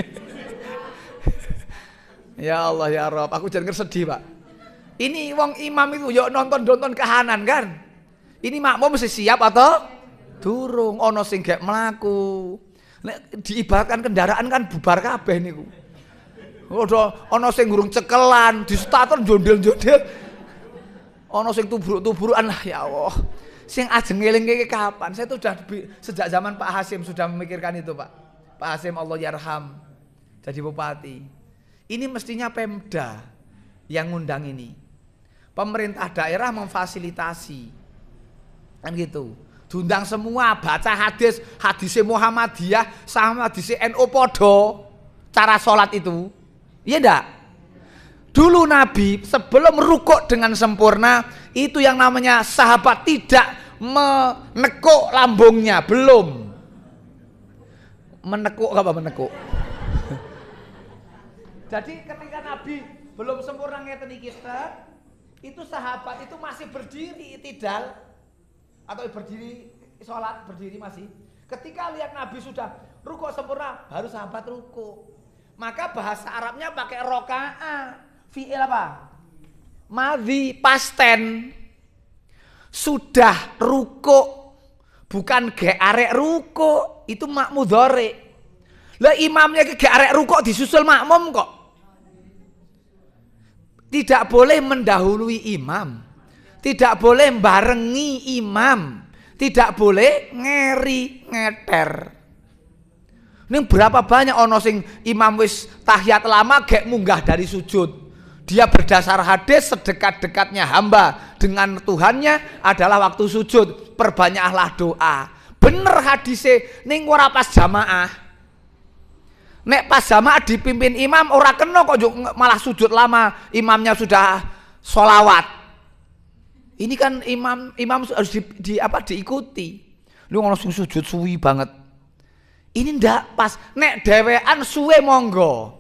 Ya Allah ya Rabb, aku jangan sedih Pak. Ini wong imam itu yuk nonton kahanan kan? Ini makmum mesti siap atau durung? Ono sing gek mlaku. Nek diibaratkan kendaraan kan bubar kabeh niku. Ono sing gurung cekelan, di starter jondel-jondel. Ono sing tubruk-tubrukan lah ya Allah. Sing ajeng ngeling kapan? Saya tuh sudah sejak zaman Pak Hasim sudah memikirkan itu Pak. Pak Hasim Allah yarham jadi bupati. Ini mestinya Pemda yang ngundang ini. Pemerintah daerah memfasilitasi. Kan gitu. Diundang semua, baca hadis Muhammadiyah sama hadis NU podo cara sholat itu. Iya enggak? Dulu Nabi sebelum rukuk dengan sempurna, itu yang namanya sahabat tidak menekuk lambungnya, belum. Menekuk apa menekuk? Jadi ketika Nabi belum sempurna ngeten iki, itu sahabat itu masih berdiri itidal atau berdiri sholat, berdiri masih. Ketika lihat Nabi sudah rukuk sempurna, baru sahabat rukuk. Maka bahasa Arabnya pakai roka'a, fi'il apa? Madhi, pasten. Sudah rukuk, bukan ge arek rukuk, itu makmu dhari. Lah imamnya ge arek rukuk disusul makmum kok. Tidak boleh mendahului imam, tidak boleh barengi imam, tidak boleh ngeri ngeter. Ini berapa banyak ono sing imam wis tahiyat lama gek munggah dari sujud. Dia berdasar hadis sedekat-dekatnya hamba dengan Tuhannya adalah waktu sujud. Perbanyaklah doa. Bener hadisnya, ning ora pas jamaah. Nek pas jamaah dipimpin imam ora kena kok malah sujud lama, imamnya sudah sholawat. Ini kan imam harus diikuti. Lu ngono sujud suwi banget. Ini ndak pas. Nek dewean suwe monggo.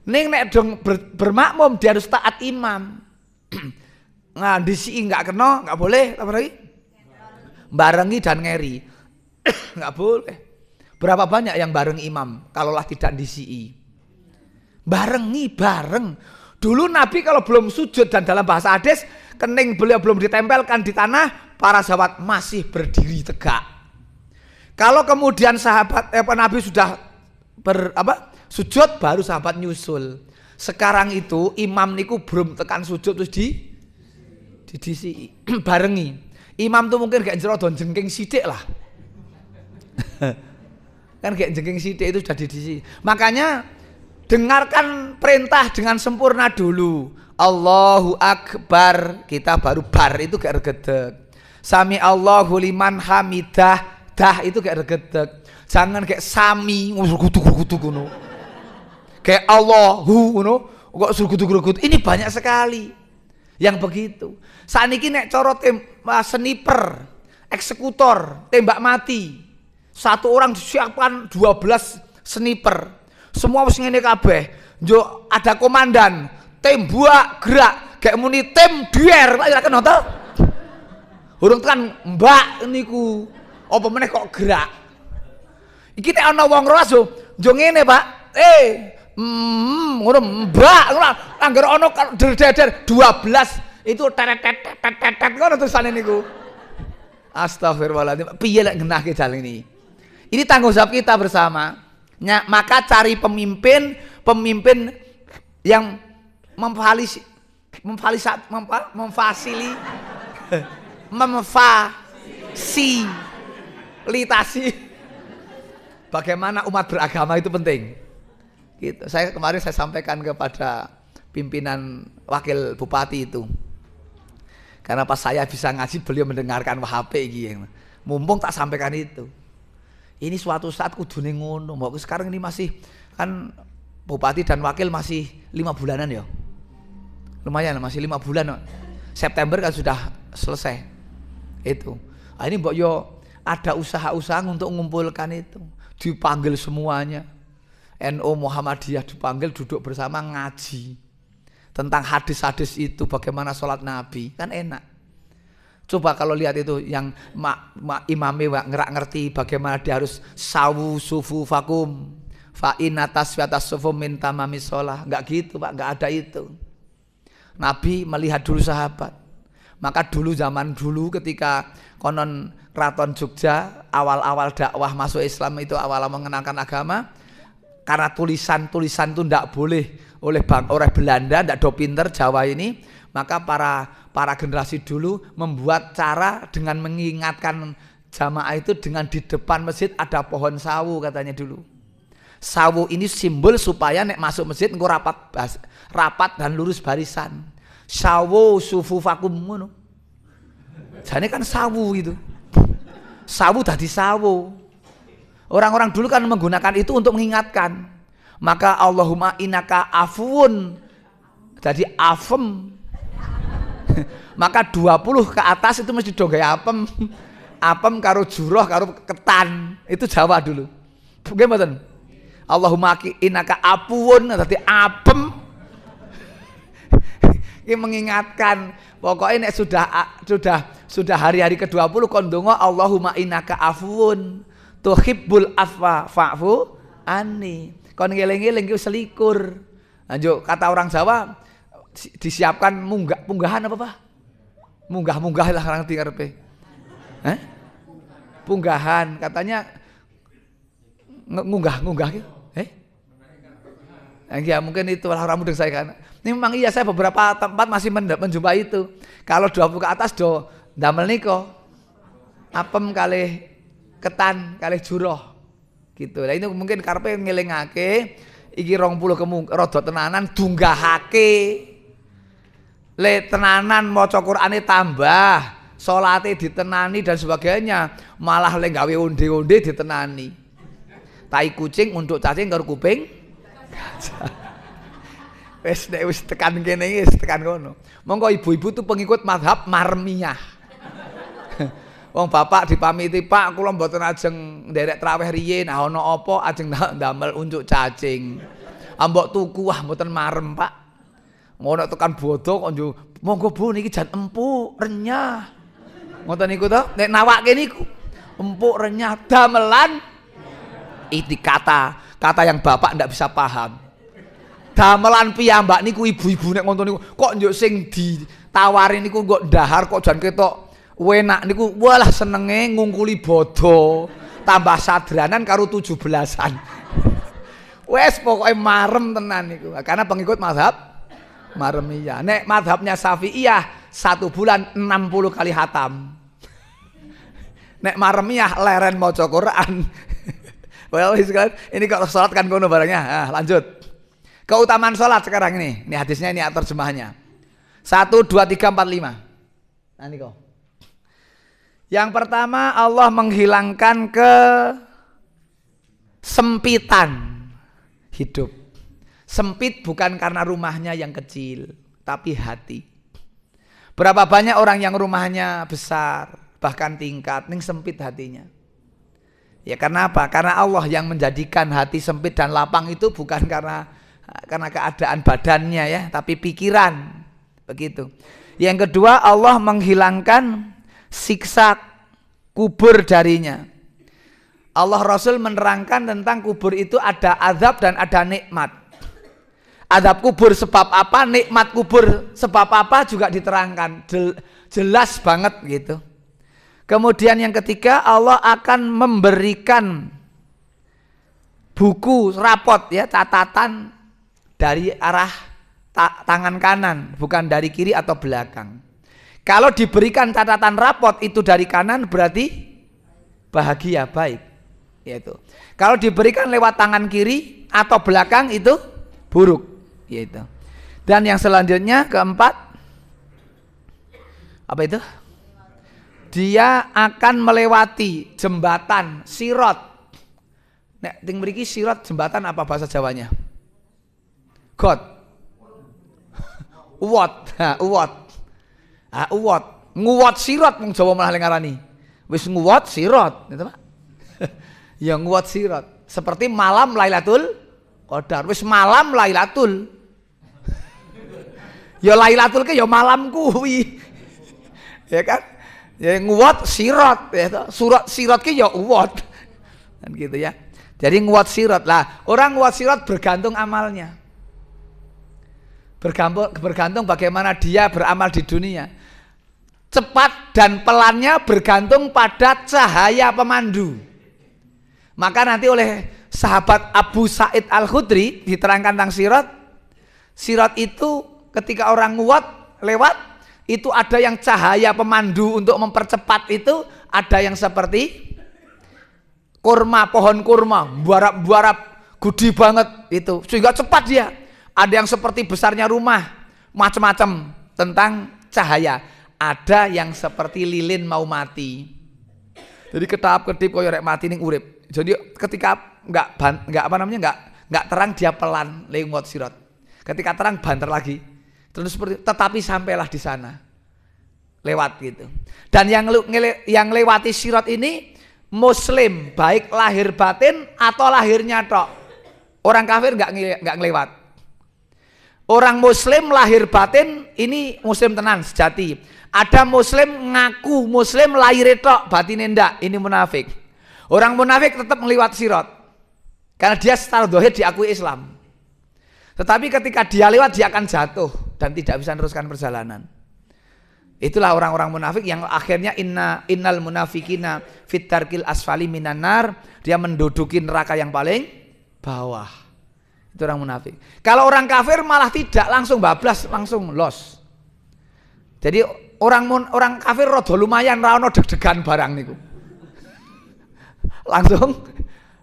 Ning nek dong bermakmum dia harus taat imam. Nah, disi nggak kena, nggak boleh apa lagi? Barengi dan ngeri. Nggak boleh. Berapa banyak yang bareng imam kalaulah tidak disi? Barengi bareng. Dulu Nabi kalau belum sujud dan dalam bahasa hadis kening beliau belum ditempelkan di tanah, para sahabat masih berdiri tegak. Kalau kemudian sahabat Nabi sudah sujud baru sahabat nyusul. Sekarang itu imam niku belum tekan sujud terus di barengi. Imam tuh mungkin kayak jerodon jengking sidik lah. Kan kayak jengking sidik itu sudah di. Makanya dengarkan perintah dengan sempurna dulu. Allahu Akbar, kita baru bar itu kayak regedeg. Sami Allahu liman hamidah, dah itu kayak regedeg. Jangan kayak sami ngutuk ngono. Kayak Allahu ngono, kok surgut-surgut. Ini banyak sekali yang begitu. Saat ini nek coro sniper, eksekutor, tembak mati. Satu orang disiapkan 12 sniper. Semua wis ngene kabeh. Yo ada komandan, tembak gerak, kayak muni tem duer, Pak kan nonton. Urung tekan mbak niku. Apa meneh kok gerak. Iki nek ana wong rolas yo ngene, Pak. Ngono mbak, ngono anggar ana der 12 itu tetet ngono tulisane niku. Astagfirullahaladzim. Piye lek ngenahke dal ini? Ini tanggung jawab kita bersama. Maka cari pemimpin yang memfasilitasi bagaimana umat beragama itu penting. Gitu. Kemarin saya sampaikan kepada pimpinan wakil bupati itu. Karena pas saya bisa ngaji beliau mendengarkan WHP gitu. Mumpung tak sampaikan itu. Ini suatu saat kudune ngono. Mau sekarang ini masih kan bupati dan wakil masih 5 bulanan ya. Lumayan masih 5 bulan. September kan sudah selesai. Itu. Nah, ini mbok yo ada usaha-usaha untuk mengumpulkan itu. Dipanggil semuanya. NU Muhammadiyah dipanggil duduk bersama ngaji tentang hadis-hadis itu, bagaimana sholat Nabi, kan enak. Coba kalau lihat itu yang imamnya ngerak ngerti bagaimana dia harus sawu sufu fakum fa inna tasfiyatas sufu min tamamis sholah. Enggak gitu Pak, enggak ada itu. Nabi melihat dulu sahabat. Maka dulu zaman dulu ketika konon Keraton Jogja awal-awal dakwah masuk Islam itu awal-awal mengenalkan agama, karena tulisan-tulisan itu tidak boleh oleh Belanda, tidak do pinter Jawa ini, maka para generasi dulu membuat cara dengan mengingatkan jamaah itu dengan di depan masjid ada pohon sawu katanya dulu. Sawu ini simbol supaya nek masuk masjid engko rapat dan lurus barisan. Sawu sufu fakum ngono. Jane kan sawu gitu. Sawu dadi sawu. Orang-orang dulu kan menggunakan itu untuk mengingatkan. Maka Allahumma innaka afuun Jadi afem. Maka 20 ke atas itu mesti do gawe apem. Apem karo juroh karo ketan. Itu Jawa dulu. Nggih mboten? Allahumma innaka afuwun, dadi apem. Ini mengingatkan pokoknya nek sudah hari-hari ke-20 kon donga Allahumma innaka afuwun tuhibbul afwa fa'fu anni. Kon ngeling-eling ki selikur. Lanjut kata orang Jawa disiapkan punggahan apa Pak? Munggah lah orang ngarepe. Punggahan katanya ngunggah ki. Ya mungkin itu orang mudeng saya kan. Ini memang iya, saya beberapa tempat masih menjumpai itu. Kalau 20 ke atas do damel niko apem kalih ketan kalih juroh gitu. Nah ini mungkin karepe ngelingake iki 20 rada tenanan dunggahake. Le tenanan maca Qur'ane tambah, salate ditenani dan sebagainya, malah le gawe onde-onde ditenani. Tai kucing untuk cacing karo kuping gajah. Wis tekan kene iki tekan kono. Monggo ibu-ibu tuh pengikut mazhab Marmiyah. Wong bapak dipamiti, Pak, kula mboten ajeng nderek traweh riyin, ana apa ajeng ndamel uncuk cacing. Ambok tuku wah mboten marem, Pak. Ngono tekan bodo kok njo, monggo Bu niki jan empuk, renyah. Ngoten niku to, nek nawake niku empuk renyah damelan itu kata yang bapak ndak bisa paham. Damelan piyambak niku ibu-ibu nek ngoten niku kok njuk sing ditawari niku kok ndahar kok jan ketok enak niku walah senenge ngungkuli bodo tambah sadranan karo 17-an. Wes pokoke marem tenan niku karena pengikut mazhab Marmiyah. Nek mazhabnya Syafi'iyah 1 bulan 60 kali hatam. Nek Marmiyah leren maca Quran. Well, ini kalau sholat kan kono barangnya. Nah, lanjut. Keutamaan sholat sekarang ini. Ini hadisnya, ini terjemahannya. 1, 2, 3, 4, 5. Nah ini kok. Yang pertama Allah menghilangkan kesempitan hidup. Sempit bukan karena rumahnya yang kecil, tapi hati. Berapa banyak orang yang rumahnya besar, bahkan tingkat, ning sempit hatinya. Ya karena apa? Karena Allah yang menjadikan hati sempit dan lapang itu bukan karena keadaan badannya ya, tapi pikiran. Begitu. Yang kedua, Allah menghilangkan siksa kubur darinya. Allah Rasul menerangkan tentang kubur itu ada azab dan ada nikmat. Azab kubur sebab apa, nikmat kubur sebab apa juga diterangkan. Jelas banget gitu. Kemudian yang ketiga, Allah akan memberikan buku rapot ya, catatan dari arah tangan kanan, bukan dari kiri atau belakang. Kalau diberikan catatan rapot itu dari kanan berarti bahagia, baik. Yaitu. Kalau diberikan lewat tangan kiri atau belakang itu buruk. Yaitu. Dan yang selanjutnya keempat, apa itu? Dia akan melewati jembatan Sirat. Nek ting mriki Sirat jembatan apa bahasa Jawanya? God. Uwot. Uwot. Uwot. Nguwot Sirat wong Jawa malah ngarani. Wis nguwot Sirat, gitu Pak. Ya nguwot Sirat. Seperti malam Lailatul Qadar. Wis malam Lailatul. Ya Lailatul ke ya malam kuwi. Ya kan? Ya nguwat sirat ya, surat sirat ke ya uwat. Kan gitu ya. Jadi nguwat sirat lah. Orang nguwat sirat bergantung amalnya. Bergantung bagaimana dia beramal di dunia. Cepat dan pelannya bergantung pada cahaya pemandu. Maka nanti oleh sahabat Abu Sa'id Al-Khudri diterangkan tentang sirat. Sirat itu ketika orang nguat lewat itu ada yang cahaya pemandu untuk mempercepat itu, ada yang seperti kurma, pohon kurma, buarap-buarap gede banget itu sehingga cepat dia. Ada yang seperti besarnya rumah, macam-macam tentang cahaya. Ada yang seperti lilin mau mati. Jadi ketap-ketip koyo rek mati ning urip. Jadi ketika enggak terang dia pelan lewat sirat. Ketika terang banter lagi. Terus tetapi sampailah di sana. Lewat gitu. Dan yang lewati sirat ini muslim, baik lahir batin atau lahirnya tok. Orang kafir nggak ngelewat. Orang muslim lahir batin ini muslim tenan sejati. Ada muslim ngaku muslim lahir tok, batin ndak, ini munafik. Orang munafik tetap melewat sirat. Karena dia secara zahir diakui Islam. Tetapi ketika dia lewat dia akan jatuh dan tidak bisa meneruskan perjalanan. Itulah orang-orang munafik yang akhirnya innal munafikina fit darkil asfali minan nar, dia menduduki neraka yang paling bawah. Itu orang munafik. Kalau orang kafir malah tidak, langsung bablas, langsung los. Jadi orang kafir rada lumayan ra ono deg-degan barang niku.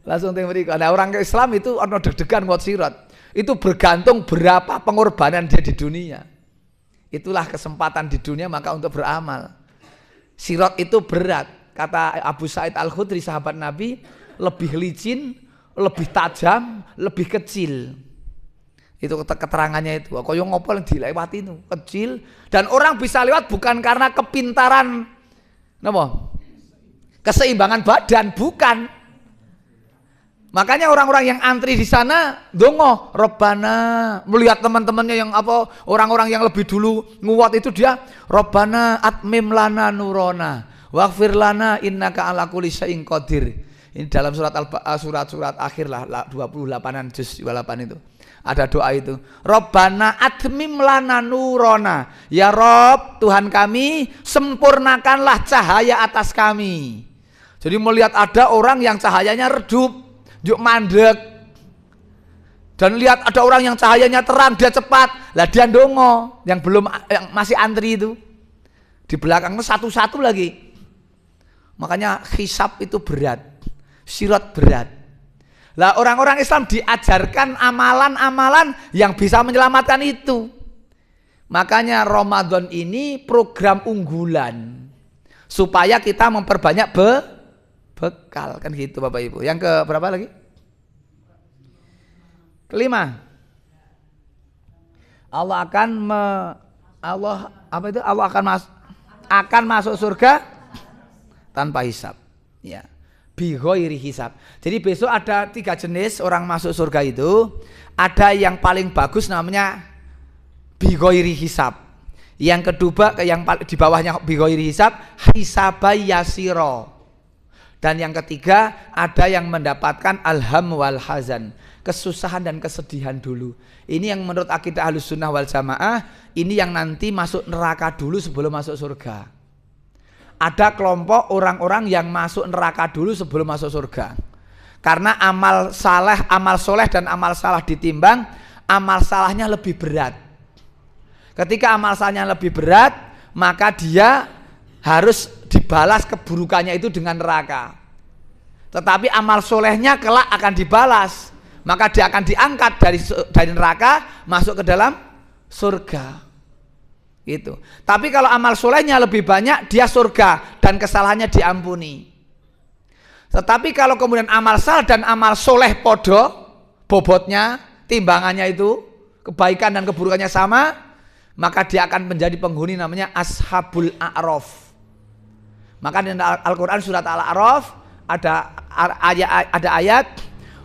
langsung teng mriko. Nah, orang Islam itu ono deg-degan buat sirat. Itu bergantung berapa pengorbanan dia di dunia. Itulah kesempatan di dunia maka untuk beramal. Sirat itu berat. Kata Abu Sa'id Al-Khudri, sahabat Nabi, lebih licin, lebih tajam, lebih kecil. Itu keterangannya itu. Kaya ngopo yang dilewati itu, kecil. Dan orang bisa lewat bukan karena kepintaran, keseimbangan badan, bukan. Makanya orang-orang yang antri di sana dongo Robbana, melihat teman-temannya yang orang-orang yang lebih dulu nguat itu dia Robbana atmim lana nurona waghfir lana innaka ala kulli syai'in qadir. Ini dalam surat akhir lah 28-an juz 28 itu. Ada doa itu. Robbana atmim lana nurona. Ya Rob, Tuhan kami, sempurnakanlah cahaya atas kami. Jadi melihat ada orang yang cahayanya redup, yuk mandek, dan lihat ada orang yang cahayanya terang, dia cepat, lah dia ndongo, yang masih antri itu di belakangnya satu-satu lagi. Makanya hisab itu berat, sirat berat. Lah orang-orang Islam diajarkan amalan-amalan yang bisa menyelamatkan itu. Makanya Ramadan ini program unggulan supaya kita memperbanyak bekal, kan gitu Bapak Ibu. Yang ke berapa lagi? Kelima. Allah akan masuk surga tanpa hisab. Ya. Bi ghairi hisab. Jadi besok ada 3 jenis orang masuk surga itu. Ada yang paling bagus namanya bi ghairi hisab. Yang kedua yang di bawahnya bi ghairi hisab, hisabai yasiro. Dan yang ketiga ada yang mendapatkan alham wal hazan, kesusahan dan kesedihan dulu. Ini yang menurut akidah Ahlussunnah wal Jamaah, ini yang nanti masuk neraka dulu sebelum masuk surga. Ada kelompok orang-orang yang masuk neraka dulu sebelum masuk surga. Karena amal soleh dan amal salah ditimbang, amal salahnya lebih berat. Ketika amal salahnya lebih berat, maka dia harus dibalas keburukannya itu dengan neraka. Tetapi amal solehnya kelak akan dibalas, maka dia akan diangkat dari neraka masuk ke dalam surga. Gitu. Tapi kalau amal solehnya lebih banyak, dia surga dan kesalahannya diampuni. Tetapi kalau kemudian amal salah dan amal soleh podo, bobotnya, timbangannya itu, kebaikan dan keburukannya sama, maka dia akan menjadi penghuni namanya ashabul a'raf. Maka di Al-Quran surat Al-A'raf ada ayat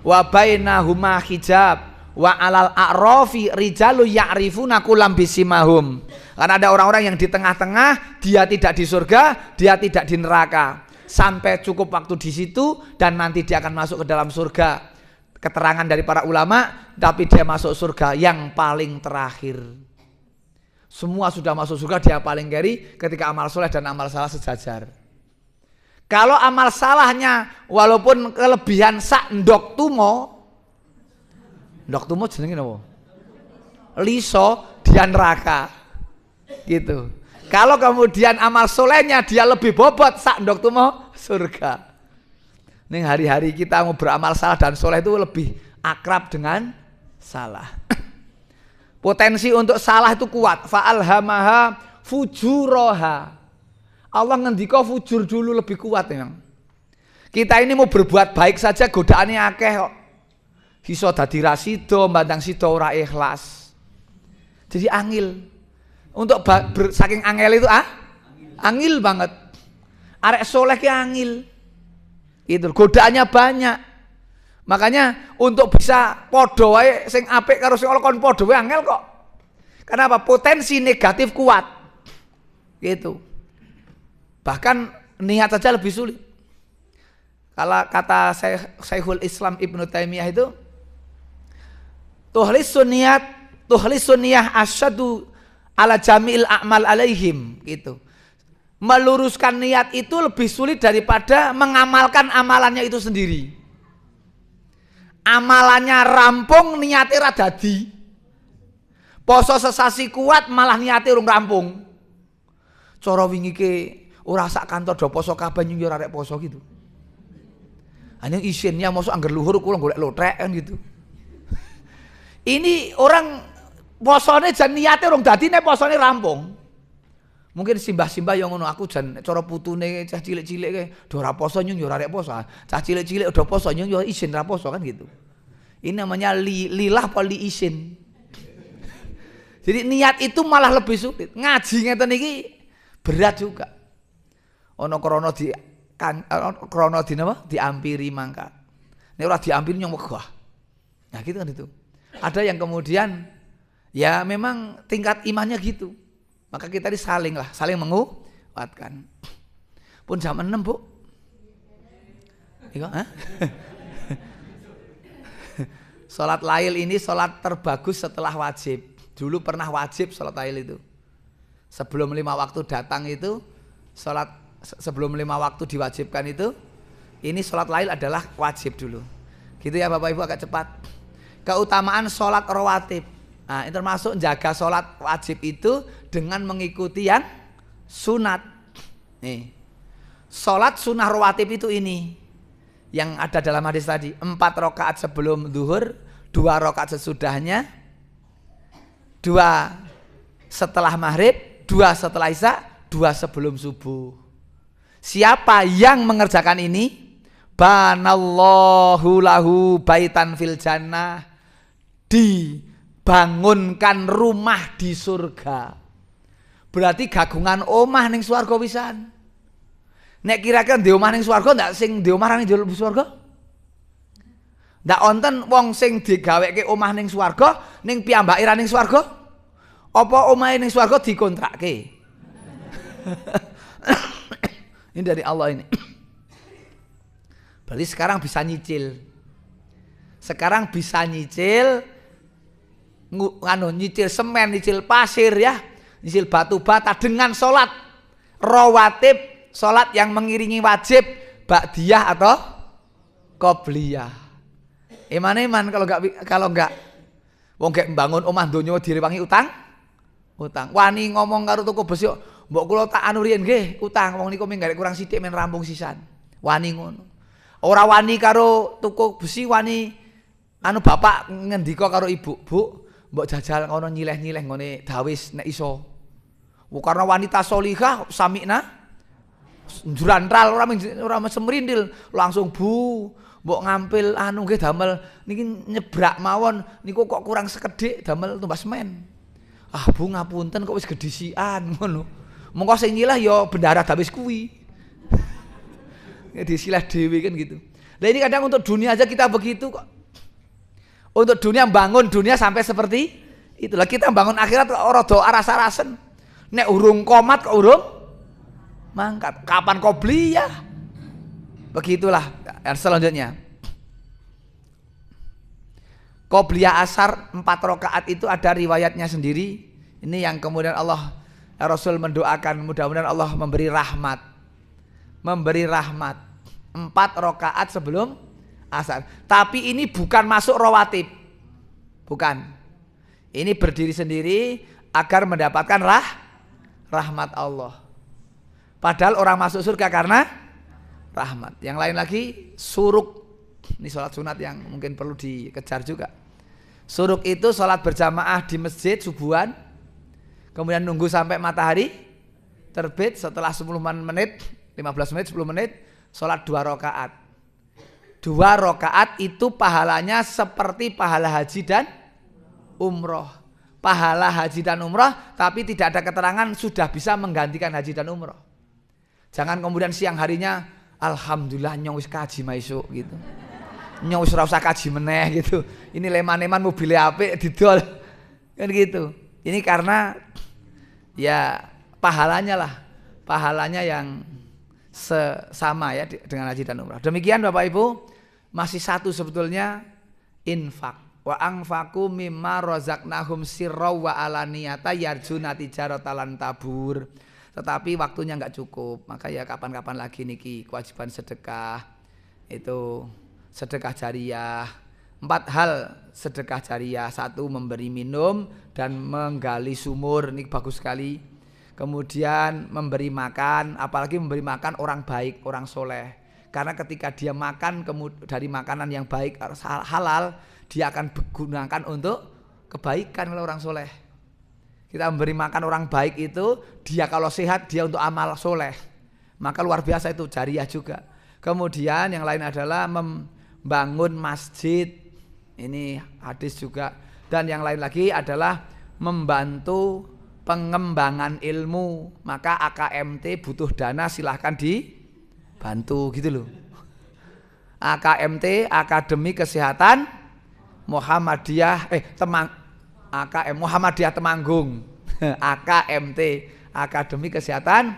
wa bainahuma hijab wa alal a'rafi rijalu ya'rifuna kullam bisimahum. Karena ada orang-orang yang di tengah-tengah, dia tidak di surga, dia tidak di neraka. Sampai cukup waktu di situ dan nanti dia akan masuk ke dalam surga. Keterangan dari para ulama, tapi dia masuk surga yang paling terakhir. Semua sudah masuk surga, dia paling kiri ketika amal soleh dan amal salah sejajar. Kalau amal salahnya walaupun kelebihan sak ndok tumo jenenge napa? Liso dia neraka. Gitu. Kalau kemudian amal solehnya dia lebih bobot sak ndok tumo surga. Ning hari-hari kita mau beramal salah dan soleh itu lebih akrab dengan salah. Potensi untuk salah itu kuat. Fa'alhamaha fujuraha. Allah ngendika fujur dulu lebih kuat memang. Kita ini mau berbuat baik saja godaannya akeh kok. Iso dadi rasido, mbandang sida ora ikhlas. Jadi angil. Untuk saking angel itu angil banget. Arek soleh ki angil. Itu godaannya banyak. Makanya untuk bisa podo wae sing apik karo sing ala kon podo wae angel kok. Kenapa? Potensi negatif kuat. Gitu. Bahkan niat saja lebih sulit. Kalau kata Syekhul Islam Ibnu Taimiyah itu tuhlisun niyah asyadu ala jami'il a'mal alaihim gitu. Meluruskan niat itu lebih sulit daripada mengamalkan amalannya itu sendiri. Amalannya rampung, niatnya ra dadi. Poso sesasi kuat malah niatnya urung rampung. Cara wingi ke ora sak kantor do poso kabeh nyung yo arek poso gitu. Hanya isinnya mosok angger luhur kula golek lotrek kan gitu. Ini orang posone jan niate urung dadi nek posone rampung. Mungkin simbah-simbah yang ngono aku jan cara putune cah cilik-cilik ke do ora poso nyung yo ora arek poso. Cah cilik-cilik do poso nyung yo isin ra poso kan gitu. Ini namanya lilah apa li isin. Jadi niat itu malah lebih sulit. Ngaji ngeten iki berat juga. Ono krana di napa? Diampiri mangkat. Nek ora diampiri nyong wegah. Nah gitu kan itu. Ada yang kemudian ya memang tingkat imannya gitu. Maka kita saling menguatkan. Pun jam 6, Bu. Iko, Salat lail ini salat terbagus setelah wajib. Dulu pernah wajib salat lail itu. Sebelum 5 waktu datang itu salat sebelum 5 waktu diwajibkan itu ini salat lail adalah wajib dulu. Gitu ya Bapak Ibu, agak cepat. Keutamaan salat rawatib. Nah, ini termasuk jaga sholat wajib itu dengan mengikuti yang sunat. Nih, sholat sunnah rawatib itu ini yang ada dalam hadis tadi. 4 rakaat sebelum zuhur, 2 rakaat sesudahnya, 2 setelah maghrib, 2 setelah isya, 2 sebelum subuh. Siapa yang mengerjakan ini? Banallahu lahu baitan fil jannah. Dibangunkan rumah di surga. Berarti gagungan omah ning swarga pisan. Nek kira-kira di omah ning swarga ndak sing di omah ning swarga? Ndak wonten wong sing digaweke omah ning swarga ning piyambake ra ning swarga? Apa omahe ning swarga dikontrakke? Ini dari Allah ini. Berarti sekarang bisa nyicil. Sekarang bisa nyicil nyicil semen, nyicil pasir ya, nyicil batu bata dengan sholat rawatib, sholat yang mengiringi wajib ba'diyah atau qobliyah. Iman kalau enggak wong gak mbangun omah donya direwangi utang. Wani ngomong karo toko besi, mbok kula tak anu riyen nggih, utang wong niku mung garek kurang sithik men rampung sisan. Wani ngono. Ora wani karo toko besi, wani anu bapak ngendika karo ibu, Bu, mbok jajal ngono nyileh-nyileh ngene dawis nek iso. Karena wanita solihah samikna njrantral ora semrindil langsung Bu, mbok ngampil anu nggih damel niki nyebrak mawon niku kok kurang sekedhik damel tumbas semen. Ah Bu ngapunten kok wis gedhisian ngono. Mengko sing nyileh ya bendara dawis kuwi. Ya disilah dhewe kan gitu. Nah ini kadang untuk dunia aja kita begitu kok. Untuk dunia bangun dunia sampai seperti itulah, kita bangun akhirat ora do aras-arasen. Nek urung komat kok urung mangkat. Kapan qobliyah? Begitulah selanjutnya. Qobliyah asar 4 rakaat itu ada riwayatnya sendiri. Ini yang kemudian Allah Rasul mendoakan mudah-mudahan Allah memberi rahmat. Memberi rahmat 4 rakaat sebelum asar. Tapi ini bukan masuk rawatib. Bukan. Ini berdiri sendiri agar mendapatkan rahmat Allah. Padahal orang masuk surga karena rahmat. Yang lain lagi suruk. Ini sholat sunat yang mungkin perlu dikejar juga. Suruk itu sholat berjamaah di masjid subuhan. Kemudian nunggu sampai matahari terbit, setelah 10 menit, 15 menit, 10 menit, sholat 2 rakaat. 2 rakaat itu pahalanya seperti pahala haji dan umroh. pahala haji dan umroh, tapi tidak ada keterangan sudah bisa menggantikan haji dan umroh. Jangan kemudian siang harinya, alhamdulillah nyong wis kaji maisuk gitu. Nyong wis ora usah kaji meneh gitu. Ini leman-leman mobil apik didol. Kan gitu. Ini karena ya pahalanya yang sama ya dengan haji dan umrah. Demikian Bapak Ibu, masih satu sebetulnya infak. Wa anfaqu mimma razaqnahum sirra wa alaniyata yarjuna tijaratan lan tabur. Tetapi waktunya enggak cukup. Maka ya kapan-kapan lagi niki kewajiban sedekah itu sedekah jariah. 4 hal sedekah jariah. 1 memberi minum dan menggali sumur, ini bagus sekali. Kemudian memberi makan, apalagi memberi makan orang baik, orang soleh. Karena ketika dia makan dari makanan yang baik halal, dia akan gunakan untuk kebaikan kalau orang soleh. Kita memberi makan orang baik itu, dia kalau sehat dia untuk amal soleh. Maka luar biasa itu jariah juga. Kemudian yang lain adalah membangun masjid. Ini hadis juga. Dan yang lain lagi adalah membantu pengembangan ilmu. Maka AKMT butuh dana, silahkan dibantu gitu loh. AKMT, Akademi Kesehatan Muhammadiyah Muhammadiyah Temanggung. AKMT, Akademi Kesehatan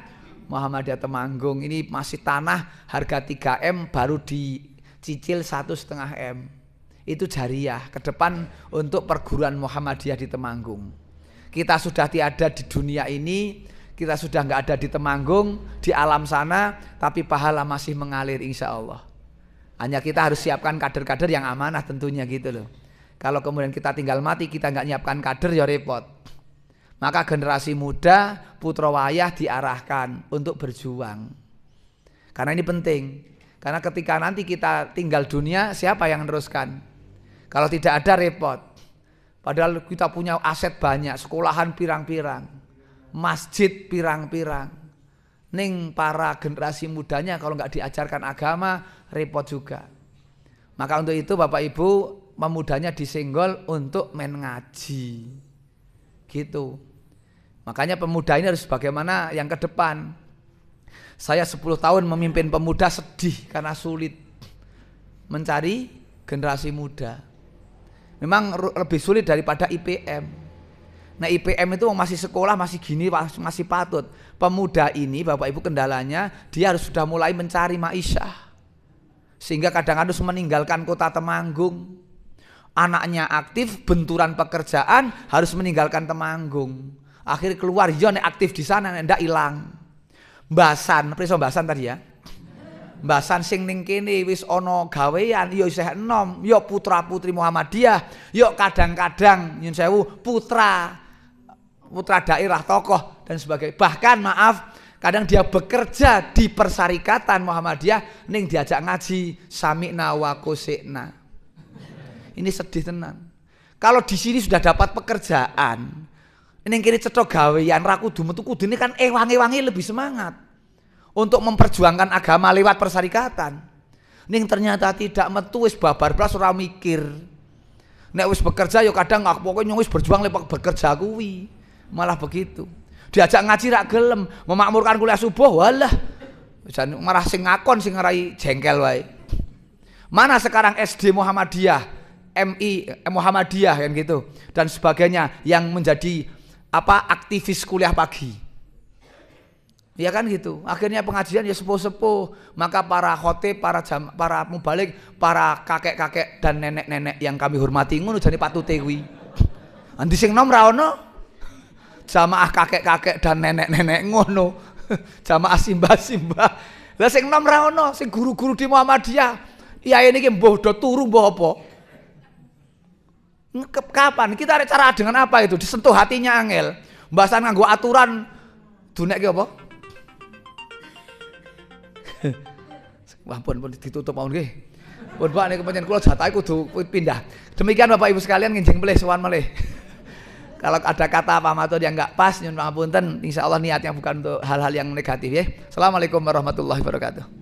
Muhammadiyah Temanggung. Ini masih tanah harga 3M baru dicicil 1,5 M. Itu jariah ke depan untuk perguruan Muhammadiyah di Temanggung. Kita sudah tiada di dunia ini, kita sudah nggak ada di Temanggung, di alam sana, tapi pahala masih mengalir insya Allah. Hanya kita harus siapkan kader-kader yang amanah tentunya gitu loh. Kalau kemudian kita tinggal mati, kita nggak nyiapkan kader ya repot. Maka generasi muda, putra wayah diarahkan untuk berjuang. Karena ini penting. Karena ketika nanti kita tinggal dunia, siapa yang meneruskan? Kalau tidak ada repot. Padahal kita punya aset banyak, sekolahan pirang-pirang, masjid pirang-pirang. Ning para generasi mudanya kalau nggak diajarkan agama, repot juga. Maka untuk itu Bapak Ibu, pemudanya disenggol untuk main ngaji. Gitu. Makanya pemuda ini harus bagaimana yang ke depan. Saya 10 tahun memimpin pemuda sedih karena sulit mencari generasi muda. Memang lebih sulit daripada IPM. Nah IPM itu masih sekolah, masih gini, masih patut. Pemuda ini Bapak Ibu kendalanya, dia harus sudah mulai mencari ma'isyah. Sehingga kadang harus meninggalkan kota Temanggung. Anaknya aktif, benturan pekerjaan, harus meninggalkan Temanggung. Akhirnya keluar, ya aktif di sana, ndak hilang. Mbasan, preso mbasan tadi ya. Mbasan sing ning kene wis ana gawean ya isih enom, ya putra-putri Muhammadiyah, ya kadang-kadang nyun sewu putra daerah tokoh dan sebagainya. Bahkan maaf, kadang dia bekerja di Persyarikatan Muhammadiyah ning diajak ngaji sami'na wa qusina. Ini sedih tenan. Kalau di sini sudah dapat pekerjaan, ning kene cetha gawean ra kudu metu kudune kan ewangi-wangi lebih semangat untuk memperjuangkan agama lewat persyarikatan. Ning ternyata tidak metu wis babar blas ora mikir. Nek wis bekerja ya kadang nggak pokoknya wis berjuang lewat bekerja kuwi. Malah begitu. Diajak ngaji rak gelem, memakmurkan kuliah subuh walah. Jan marah sing ngakon sing ngarai jengkel wae. Mana sekarang SD Muhammadiyah, MI Muhammadiyah yang gitu dan sebagainya yang menjadi aktivis kuliah pagi. Ya kan gitu. Akhirnya pengajian ya sepuh-sepuh. Maka para khotib, para mubalik, para kakek-kakek dan nenek-nenek yang kami hormati ngono jane patute kuwi. Andi sing nom ra ono. Jamaah kakek-kakek dan nenek-nenek ngono. Jamaah simbah-simbah. Lah sing nom ra ono, sing guru-guru di Muhammadiyah. Iya niki mbuh do turu mbuh apa? Kapan? Kita ada cara dengan apa itu? Disentuh hatinya angel. Mbasan nganggo aturan dunek ki apa? Wah pun ditutup mau nggih. Pun Pak niku pancen kula jatahe kudu pindah. Demikian Bapak Ibu sekalian nginjing melih sowan melih. Kalau ada kata apa matur yang enggak pas nyuwun pangapunten, insyaallah niatnya bukan untuk hal-hal yang negatif ya. Assalamualaikum warahmatullahi wabarakatuh.